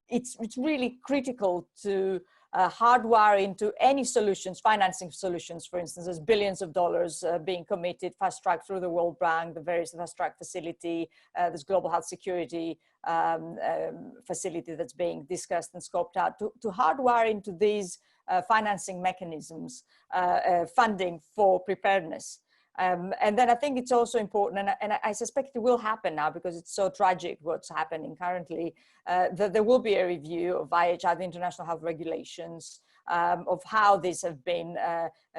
it's really critical to hardwire into any solutions, financing solutions, for instance, there's billions of dollars being committed, fast track through the World Bank, the various fast track facility, there's global health security facility that's being discussed and scoped out to hardwire into these financing mechanisms, funding for preparedness. And then I think it's also important, and I suspect it will happen now because it's so tragic what's happening currently, that there will be a review of IHR, the International Health Regulations, of how these have been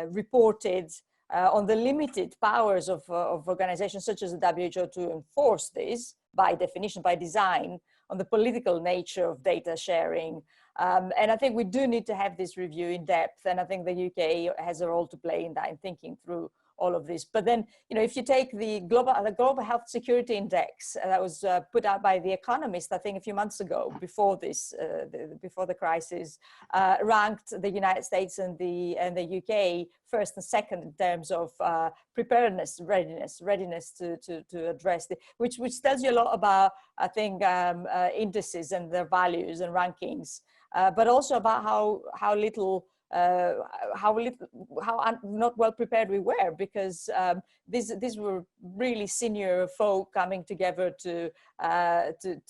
reported on the limited powers of organizations such as the WHO to enforce this by definition, by design, on the political nature of data sharing. And I think we do need to have this review in depth, and I think the UK has a role to play in that, in thinking through all of this. But then, you know, if you take the Global Health Security Index that was put out by The Economist, I think a few months ago, before this, before the crisis, ranked the United States and the UK first and second in terms of preparedness, readiness to address it, which tells you a lot about, I think, indices and their values and rankings, but also about how not well prepared we were, because these were really senior folk coming together to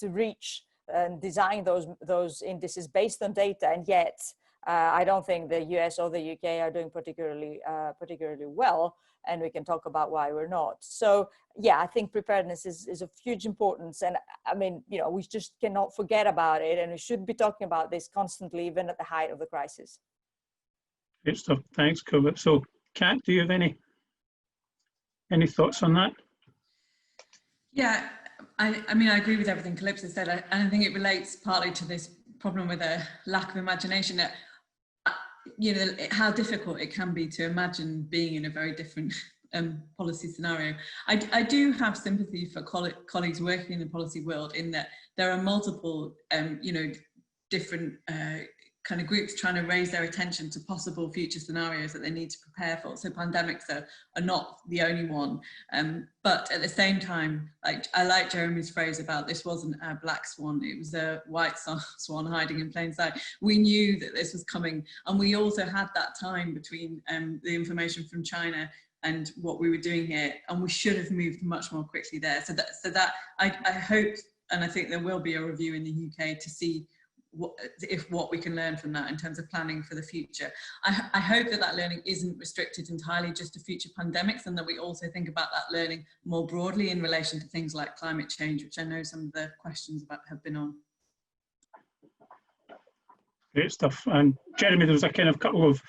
reach and design those indices based on data, and yet I don't think the US or the UK are doing particularly well, and we can talk about why we're not. So yeah, I think preparedness is of huge importance, and I mean, you know, we just cannot forget about it, and we should be talking about this constantly, even at the height of the crisis. Great stuff. Thanks, Colbert. So, Kat, do you have any thoughts on that? Yeah, I mean, I agree with everything Calypso said, and I think it relates partly to this problem with a lack of imagination, that, you know, how difficult it can be to imagine being in a very different policy scenario. I do have sympathy for colleagues working in the policy world, in that there are multiple, you know, different kind of groups trying to raise their attention to possible future scenarios that they need to prepare for. So pandemics are not the only one. But at the same time, like, I like Jeremy's phrase about this wasn't a black swan, it was a white swan hiding in plain sight. We knew that this was coming. And we also had that time between the information from China and what we were doing here. And we should have moved much more quickly there. So that I hope, and I think there will be a review in the UK to see what we can learn from that in terms of planning for the future. I hope that learning isn't restricted entirely just to future pandemics, and that we also think about that learning more broadly in relation to things like climate change, which I know some of the questions about have been on. Great stuff. And Jeremy, there was a kind of couple of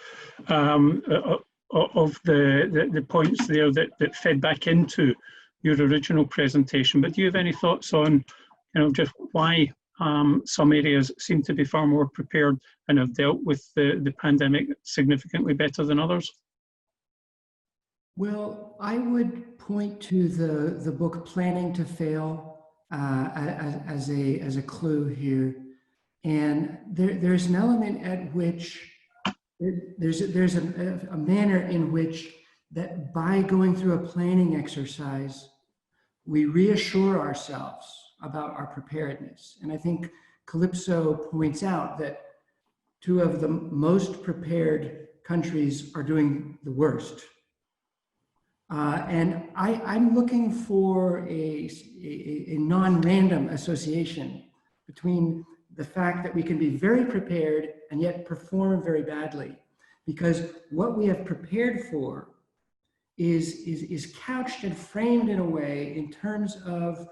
the points there that fed back into your original presentation, but do you have any thoughts on, you know, just why some areas seem to be far more prepared and have dealt with the pandemic significantly better than others? Well, I would point to the book Planning to Fail as a clue here. And there's an element at which there's a manner in which that by going through a planning exercise, we reassure ourselves about our preparedness. And I think Calypso points out that two of the most prepared countries are doing the worst. And I'm looking for a non-random association between the fact that we can be very prepared and yet perform very badly. Because what we have prepared for is couched and framed in a way in terms of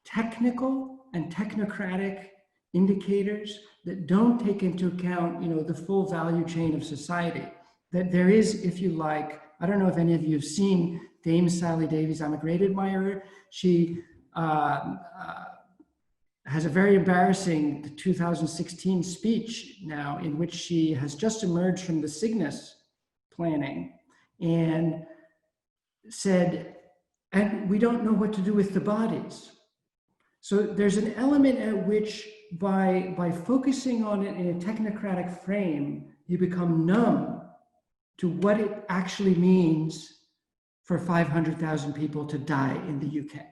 technical and technocratic indicators that don't take into account, you know, the full value chain of society. That there is, if you like, I don't know if any of you have seen Dame Sally Davies. I'm a great admirer. She has a very embarrassing 2016 speech now in which she has just emerged from the Cygnus planning and said, and we don't know what to do with the bodies. So there's an element at which by focusing on it in a technocratic frame, you become numb to what it actually means for 500,000 people to die in the UK.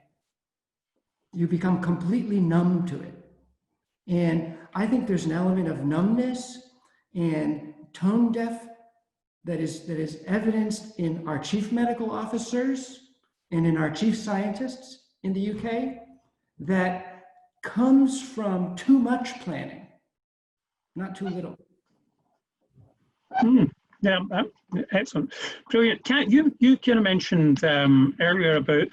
You become completely numb to it. And I think there's an element of numbness and tone deaf that is evidenced in our chief medical officers and in our chief scientists in the UK that comes from too much planning, not too little. Yeah, excellent. Brilliant. You kind of mentioned earlier about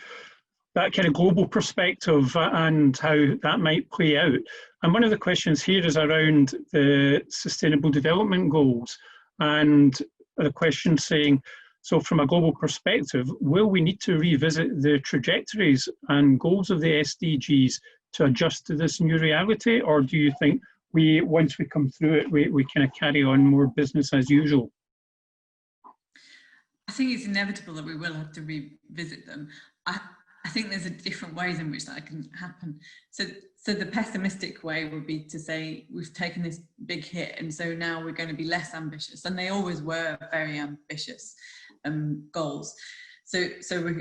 that kind of global perspective and how that might play out. And one of the questions here is around the Sustainable Development Goals. And the question saying, so from a global perspective, will we need to revisit the trajectories and goals of the SDGs to adjust to this new reality? Or do you think once we come through it, we kind of carry on more business as usual? I think it's inevitable that we will have to revisit them. I think there's different ways in which that can happen. So the pessimistic way would be to say we've taken this big hit and so now we're going to be less ambitious. And they always were very ambitious goals. So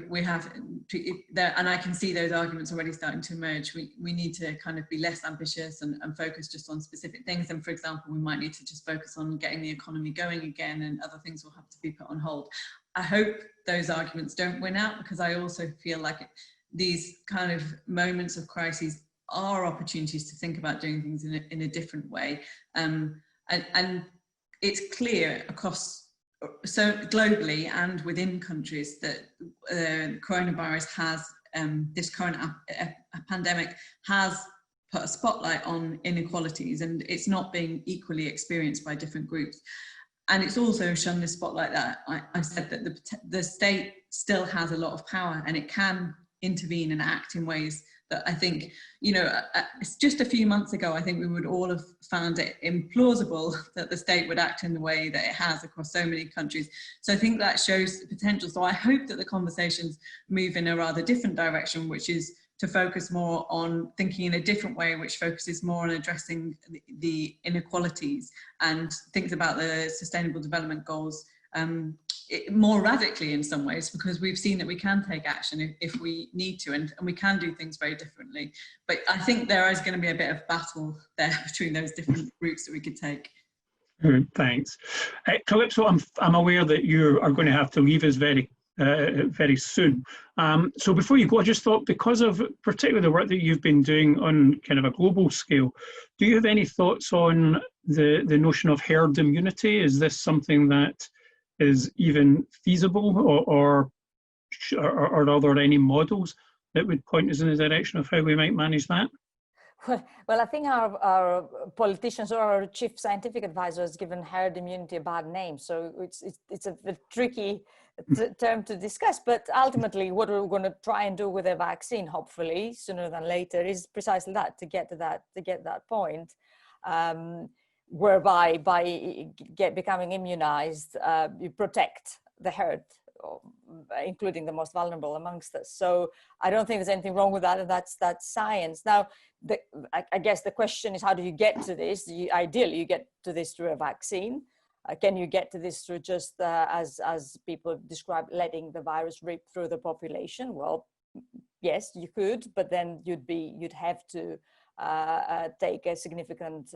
we have to, and I can see those arguments already starting to emerge. We need to kind of be less ambitious and focus just on specific things. And for example, we might need to just focus on getting the economy going again, and other things will have to be put on hold. I hope those arguments don't win out, because I also feel like these kind of moments of crises are opportunities to think about doing things in a different way. And it's clear across, so globally and within countries, that coronavirus has, this current pandemic has put a spotlight on inequalities, and it's not being equally experienced by different groups. And it's also shown the spotlight that I said that the state still has a lot of power, and it can intervene and act in ways that I think, you know, it's just a few months ago, I think we would all have found it implausible that the state would act in the way that it has across so many countries. So I think that shows the potential. So I hope that the conversations move in a rather different direction, which is to focus more on thinking in a different way, which focuses more on addressing the inequalities and thinks about the Sustainable Development Goals more radically in some ways, because we've seen that we can take action if we need to, and we can do things very differently. But I think there is going to be a bit of battle there between those different routes that we could take. Thanks. Calypso, I'm aware that you are going to have to leave us very soon. So before you go, I just thought, because of particularly the work that you've been doing on kind of a global scale, do you have any thoughts on the notion of herd immunity? Is this something that is even feasible, or are there any models that would point us in the direction of how we might manage that? Well, I think our politicians or our chief scientific advisor has given herd immunity a bad name. So it's a tricky term to discuss. But ultimately, what we're going to try and do with a vaccine, hopefully sooner than later, is precisely that, to get to that point, whereby by becoming immunized, you protect the herd, including the most vulnerable amongst us. So I don't think there's anything wrong with that, and that's science. Now, I guess the question is, how do you get to this? Ideally, you get to this through a vaccine. Can you get to this through just, as people describe, letting the virus rip through the population? Well, yes, you could, but then you'd have to take a significant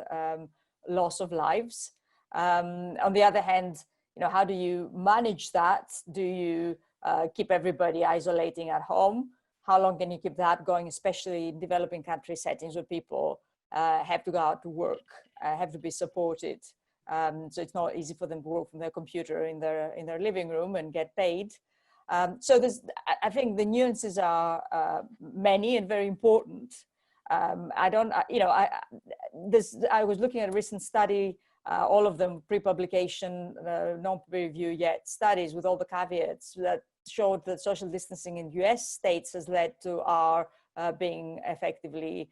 loss of lives. On the other hand, how do you manage that? Do you keep everybody isolating at home? How long can you keep that going, especially in developing country settings where people have to go out to work, have to be supported? So it's not easy for them to work from their computer in their living room and get paid. So I think the nuances are many and very important. I was looking at a recent study, all of them pre-publication, non-peer-review yet studies with all the caveats that showed that social distancing in US states has led to our being effectively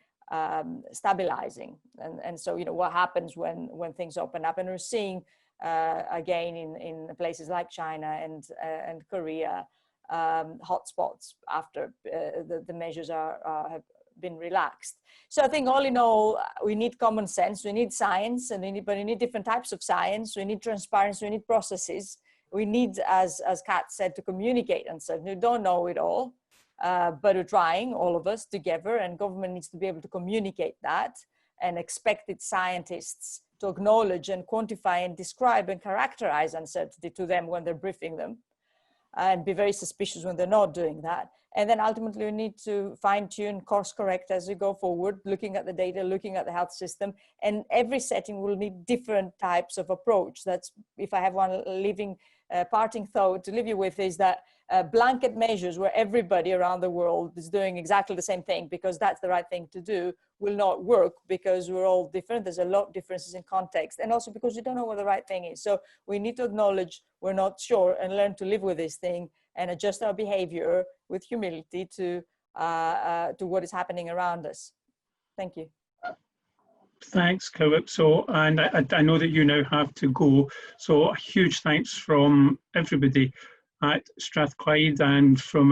stabilizing. And so, what happens when things open up? And we're seeing, again, in places like China and Korea, hotspots after the measures have been relaxed. So I think all in all, we need common sense, we need science, and we need different types of science, we need transparency, we need processes. We need, as Kat said, to communicate and say, we don't know it all, but we're trying, all of us together, and government needs to be able to communicate that and expect its scientists to acknowledge and quantify and describe and characterize uncertainty to them when they're briefing them, and be very suspicious when they're not doing that. And then ultimately we need to fine tune, course correct as we go forward, looking at the data, looking at the health system, and every setting will need different types of approach. That's, if I have one parting thought to leave you with, is that blanket measures where everybody around the world is doing exactly the same thing because that's the right thing to do will not work, because we're all different. There's a lot of differences in context, and also because we don't know what the right thing is. So we need to acknowledge we're not sure and learn to live with this thing and adjust our behavior with humility to what is happening around us. Thank you. Thanks, Calypso. And I know that you now have to go. So a huge thanks from everybody at Strathclyde and from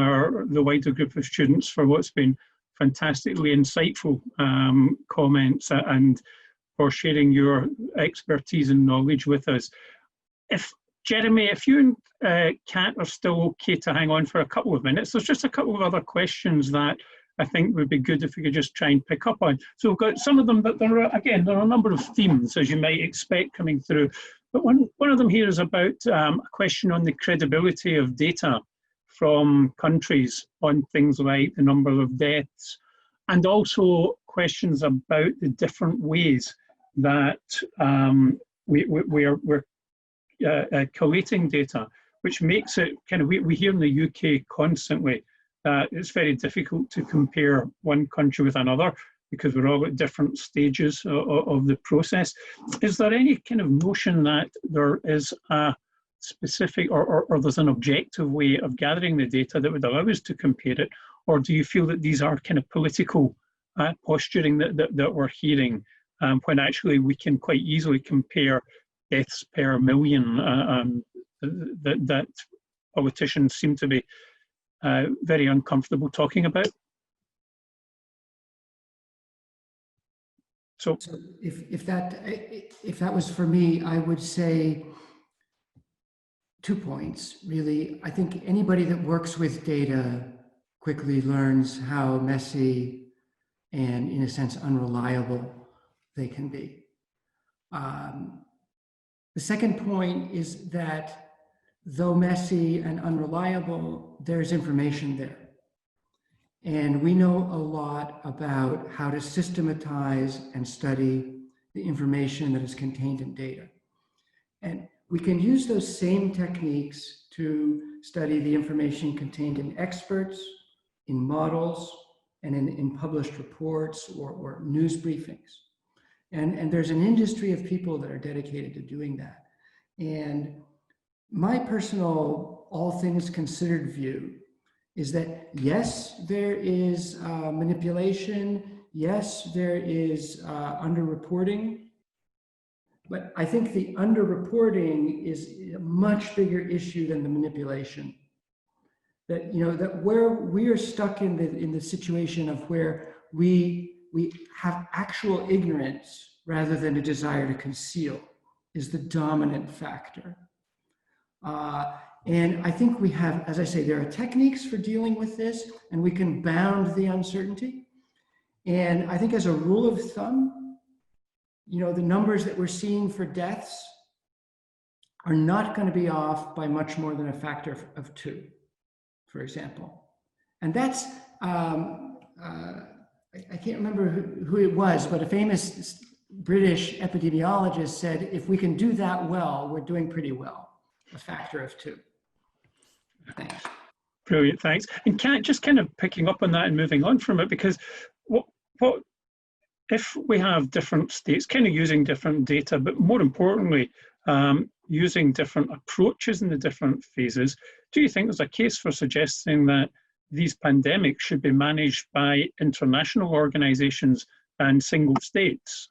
the wider group of students for what's been fantastically insightful comments and for sharing your expertise and knowledge with us. Jeremy, if you and Kat are still okay to hang on for a couple of minutes, there's just a couple of other questions that I think would be good if we could just try and pick up on. So we've got some of them, but there are a number of themes, as you might expect, coming through. But one of them here is about a question on the credibility of data from countries on things like the number of deaths, and also questions about the different ways that we're collating data, which makes it we hear in the UK constantly that it's very difficult to compare one country with another because we're all at different stages of the process. Is there any kind of notion that there is a specific or there's an objective way of gathering the data that would allow us to compare it? Or do you feel that these are kind of political posturing that we're hearing when actually we can quite easily compare deaths per million that politicians seem to be very uncomfortable talking about? So if that was for me, I would say 2 points, really. I think anybody that works with data quickly learns how messy and, in a sense, unreliable they can be. The second point is that though messy and unreliable, there's information there. And we know a lot about how to systematize and study the information that is contained in data. And we can use those same techniques to study the information contained in experts, in models, and in published reports or news briefings. And there's an industry of people that are dedicated to doing that. And my personal, all things considered view is that, yes, there is manipulation, yes, there is underreporting, but I think the underreporting is a much bigger issue than the manipulation. That, you know, that where we are stuck in the situation of where we have actual ignorance rather than a desire to conceal is the dominant factor. And I think we have, as I say, there are techniques for dealing with this, and we can bound the uncertainty. And I think as a rule of thumb, you know, the numbers that we're seeing for deaths are not going to be off by much more than a factor of 2, for example. And that's, I can't remember who it was, but a famous British epidemiologist said, if we can do that well, we're doing pretty well, a factor of 2. Thanks. Brilliant, thanks. And just kind of picking up on that and moving on from it, because what if we have different states kind of using different data, but more importantly, using different approaches in the different phases, do you think there's a case for suggesting that these pandemics should be managed by international organizations and single states?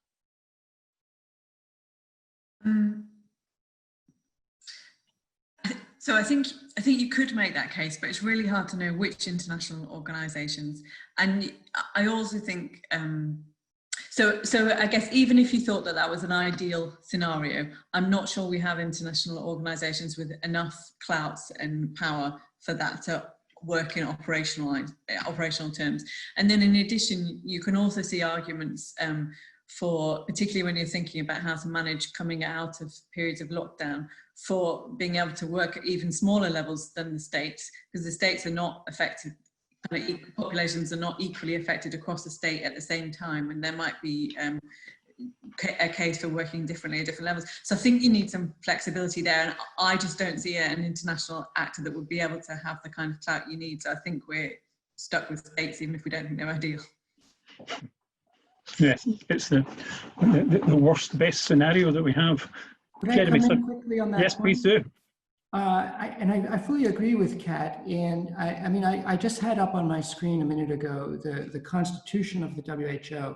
So I think you could make that case, but it's really hard to know which international organisations. And I also think, so I guess even if you thought that was an ideal scenario, I'm not sure we have international organisations with enough clouts and power for that to work in operational terms. And then in addition, you can also see arguments for, particularly when you're thinking about how to manage coming out of periods of lockdown, for being able to work at even smaller levels than the states, because the states are not affected, populations are not equally affected across the state at the same time, and there might be a case for working differently at different levels. So I think you need some flexibility there, and I just don't see an international actor that would be able to have the kind of clout you need. So I think we're stuck with states, even if we don't think they're ideal. Yes, it's the worst, best scenario that we have. Could I come in quickly on that? Yes, point? please do. I fully agree with Kat. And I mean, I just had up on my screen a minute ago the Constitution of the WHO.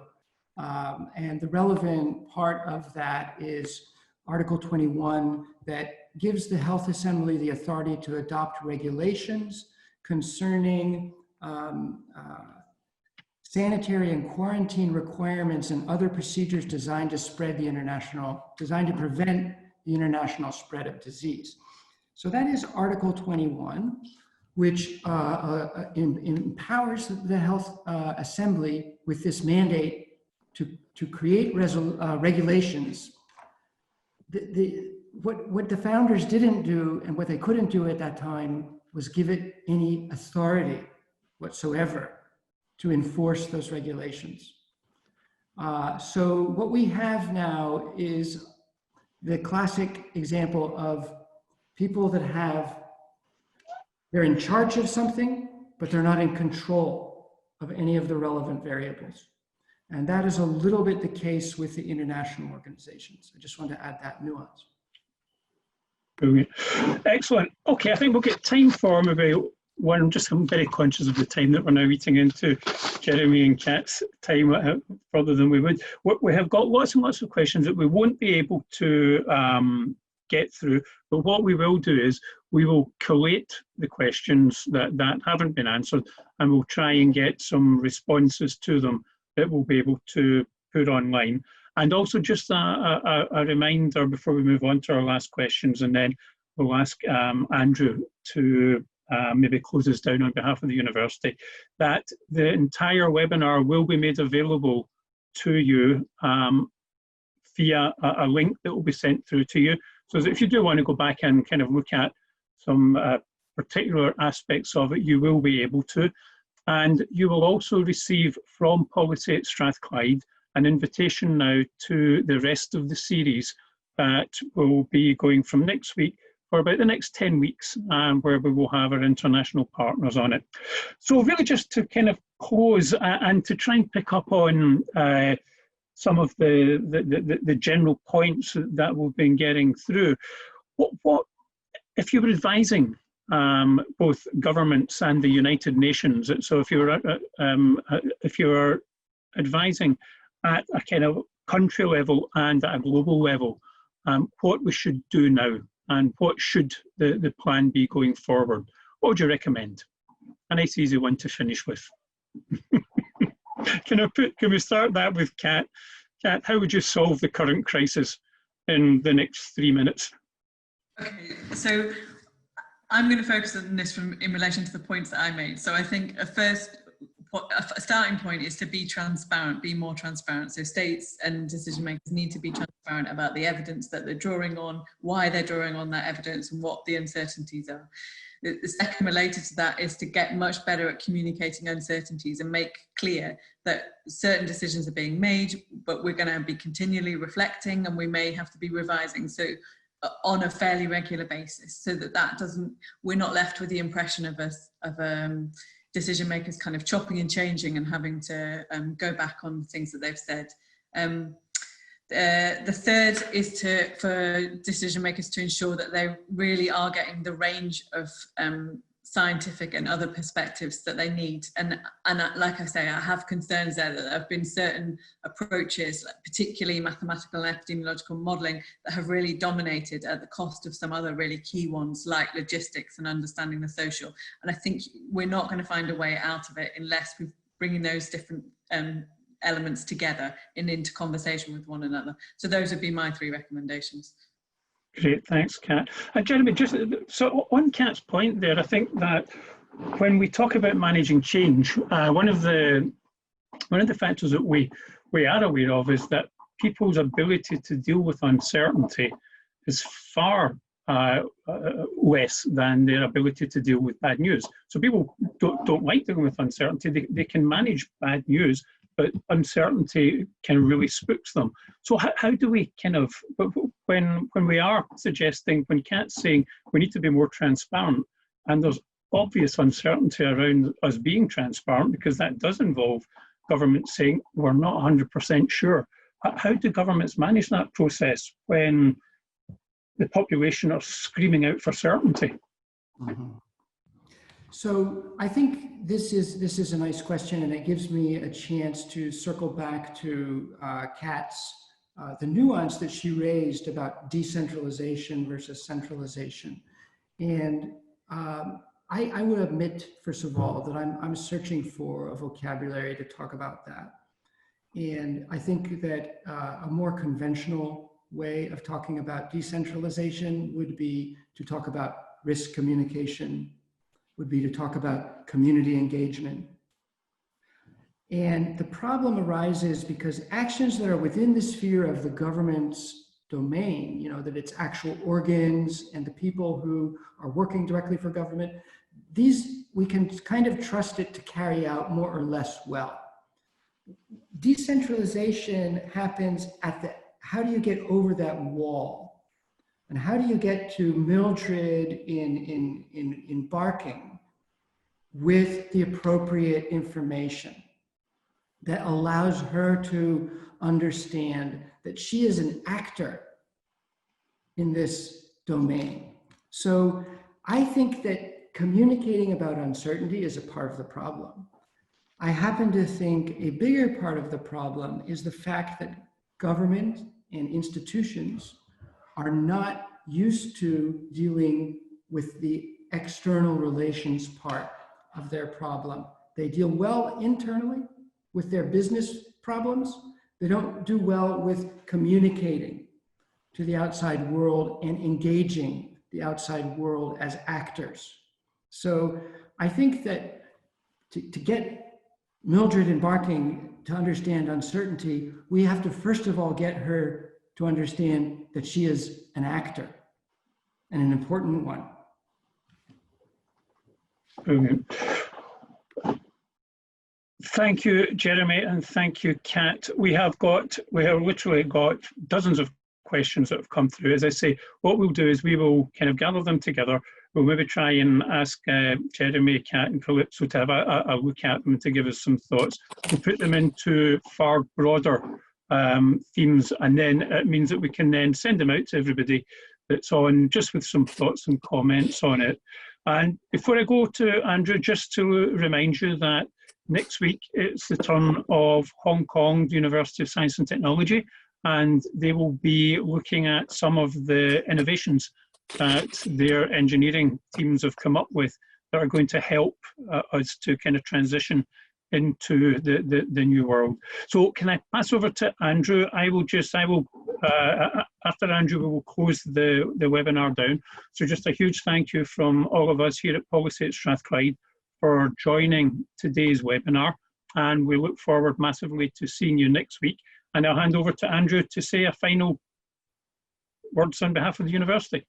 And the relevant part of that is Article 21 that gives the Health Assembly the authority to adopt regulations concerning sanitary and quarantine requirements and other procedures designed to prevent the international spread of disease. So that is Article 21, which empowers the Health Assembly with this mandate to create regulations. What the founders didn't do and what they couldn't do at that time was give it any authority whatsoever to enforce those regulations. So what we have now is the classic example of people that they're in charge of something, but they're not in control of any of the relevant variables. And that is a little bit the case with the international organizations. I just want to add that nuance. Brilliant. Excellent. Okay, I think we'll get time for maybe one. I'm very conscious of the time that we're now eating into Jeremy and Kat's time further than we would. We have got lots and lots of questions that we won't be able to get through, but what we will do is we will collate the questions that haven't been answered, and we'll try and get some responses to them that we'll be able to put online. And also just a reminder before we move on to our last questions, and then we'll ask Andrew to maybe close us down on behalf of the university, that the entire webinar will be made available to you via a link that will be sent through to you. So if you do want to go back and kind of look at some particular aspects of it, you will be able to. And you will also receive from Policy at Strathclyde an invitation now to the rest of the series that will be going from next week for about the next 10 weeks, where we will have our international partners on it. So really just to kind of close and to try and pick up on some of the general points that we've been getting through. What if you were advising both governments and the United Nations? So if you're advising at a kind of country level and at a global level, what we should do now and what should the plan be going forward? What would you recommend? A nice easy one to finish with. Can we start that with Kat? Kat, how would you solve the current crisis in the next 3 minutes? Okay, so I'm going to focus on this in relation to the points that I made. So I think a starting point is to be transparent, be more transparent. So states and decision makers need to be transparent about the evidence that they're drawing on, why they're drawing on that evidence, and what the uncertainties are. The second related to that is to get much better at communicating uncertainties and make clear that certain decisions are being made, but we're going to be continually reflecting and we may have to be revising. So on a fairly regular basis, so that we're not left with the impression of decision makers kind of chopping and changing and having to go back on things that they've said. The third is for decision makers to ensure that they really are getting the range of scientific and other perspectives that they need. And like I say, I have concerns there that there have been certain approaches, particularly mathematical and epidemiological modelling, that have really dominated at the cost of some other really key ones like logistics and understanding the social. And I think we're not going to find a way out of it unless we're bringing those different elements together and into conversation with one another. So those would be my 3 recommendations. Great, thanks, Kat. Jeremy, just so on Kat's point there, I think that when we talk about managing change, one of the factors that we are aware of is that people's ability to deal with uncertainty is far less than their ability to deal with bad news. So people don't like dealing with uncertainty. They can manage bad news, but uncertainty can really spooks them. So how do we kind of, when we are suggesting, when Kat's saying we need to be more transparent, and there's obvious uncertainty around us being transparent, because that does involve governments saying we're not 100% sure. How do governments manage that process when the population are screaming out for certainty? Mm-hmm. So I think this is a nice question, and it gives me a chance to circle back to Kat's, the nuance that she raised about decentralization versus centralization. And I would admit, first of all, that I'm searching for a vocabulary to talk about that. And I think that a more conventional way of talking about decentralization would be to talk about risk communication, would be to talk about community engagement. And the problem arises because actions that are within the sphere of the government's domain, that it's actual organs and the people who are working directly for government, these we can kind of trust it to carry out more or less well. Decentralization happens at how do you get over that wall? And how do you get to Mildred in embarking with the appropriate information that allows her to understand that she is an actor in this domain? So I think that communicating about uncertainty is a part of the problem. I happen to think a bigger part of the problem is the fact that government and institutions are not used to dealing with the external relations part of their problem. They deal well internally with their business problems, They don't do well with communicating to the outside world and engaging the outside world as actors. So I think that to get Mildred and Barking to understand uncertainty, we have to first of all get her to understand that she is an actor, and an important one. Brilliant. Thank you, Jeremy, and thank you, Kat. We have literally got dozens of questions that have come through. As I say, what we'll do is we will kind of gather them together. We'll maybe try and ask Jeremy, Kat, and Calypso to have a look at them to give us some thoughts. We'll put them into far broader themes, and then it means that we can then send them out to everybody that's on, just with some thoughts and comments on it. And before I go to Andrew, just to remind you that next week it's the turn of Hong Kong University of Science and Technology, and they will be looking at some of the innovations that their engineering teams have come up with that are going to help us to kind of transition into the new world. So can I pass over to Andrew? After Andrew, we will close the webinar down. So just a huge thank you from all of us here at Policy at Strathclyde for joining today's webinar, and we look forward massively to seeing you next week. And I'll hand over to Andrew to say a final words on behalf of the university.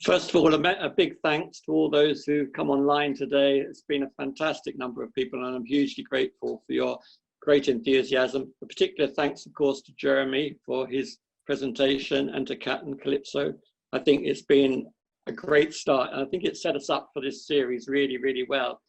First of all, a big thanks to all those who've come online today. It's been a fantastic number of people, and I'm hugely grateful for your great enthusiasm. A particular thanks, of course, to Jeremy for his presentation, and to Kat and Calypso. I think it's been a great start, and I think it's set us up for this series really, really well.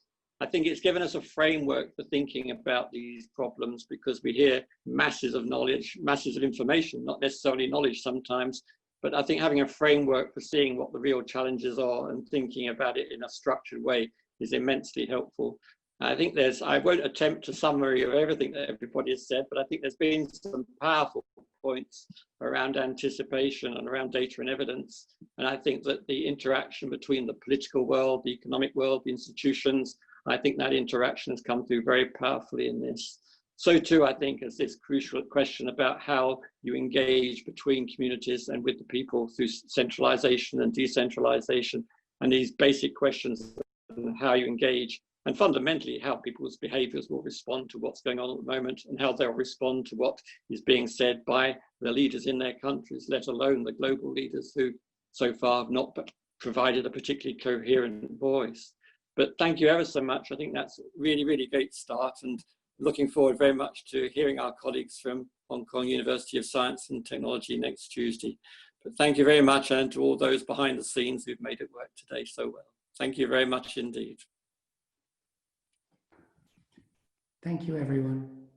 I think it's given us a framework for thinking about these problems, because we hear masses of knowledge, masses of information, not necessarily knowledge sometimes, but I think having a framework for seeing what the real challenges are and thinking about it in a structured way is immensely helpful. I won't attempt a summary of everything that everybody has said, but I think there's been some powerful points around anticipation and around data and evidence. And I think that the interaction between the political world, the economic world, the institutions, I think that interaction has come through very powerfully in this. So too, I think, is this crucial question about how you engage between communities and with the people through centralization and decentralization, and these basic questions and how you engage, and fundamentally how people's behaviors will respond to what's going on at the moment, and how they'll respond to what is being said by the leaders in their countries, let alone the global leaders who so far have not provided a particularly coherent voice. But thank you ever so much. I think that's a really, really great start, and looking forward very much to hearing our colleagues from Hong Kong University of Science and Technology next Tuesday. But thank you very much, and to all those behind the scenes who've made it work today so well. Thank you very much indeed. Thank you, everyone.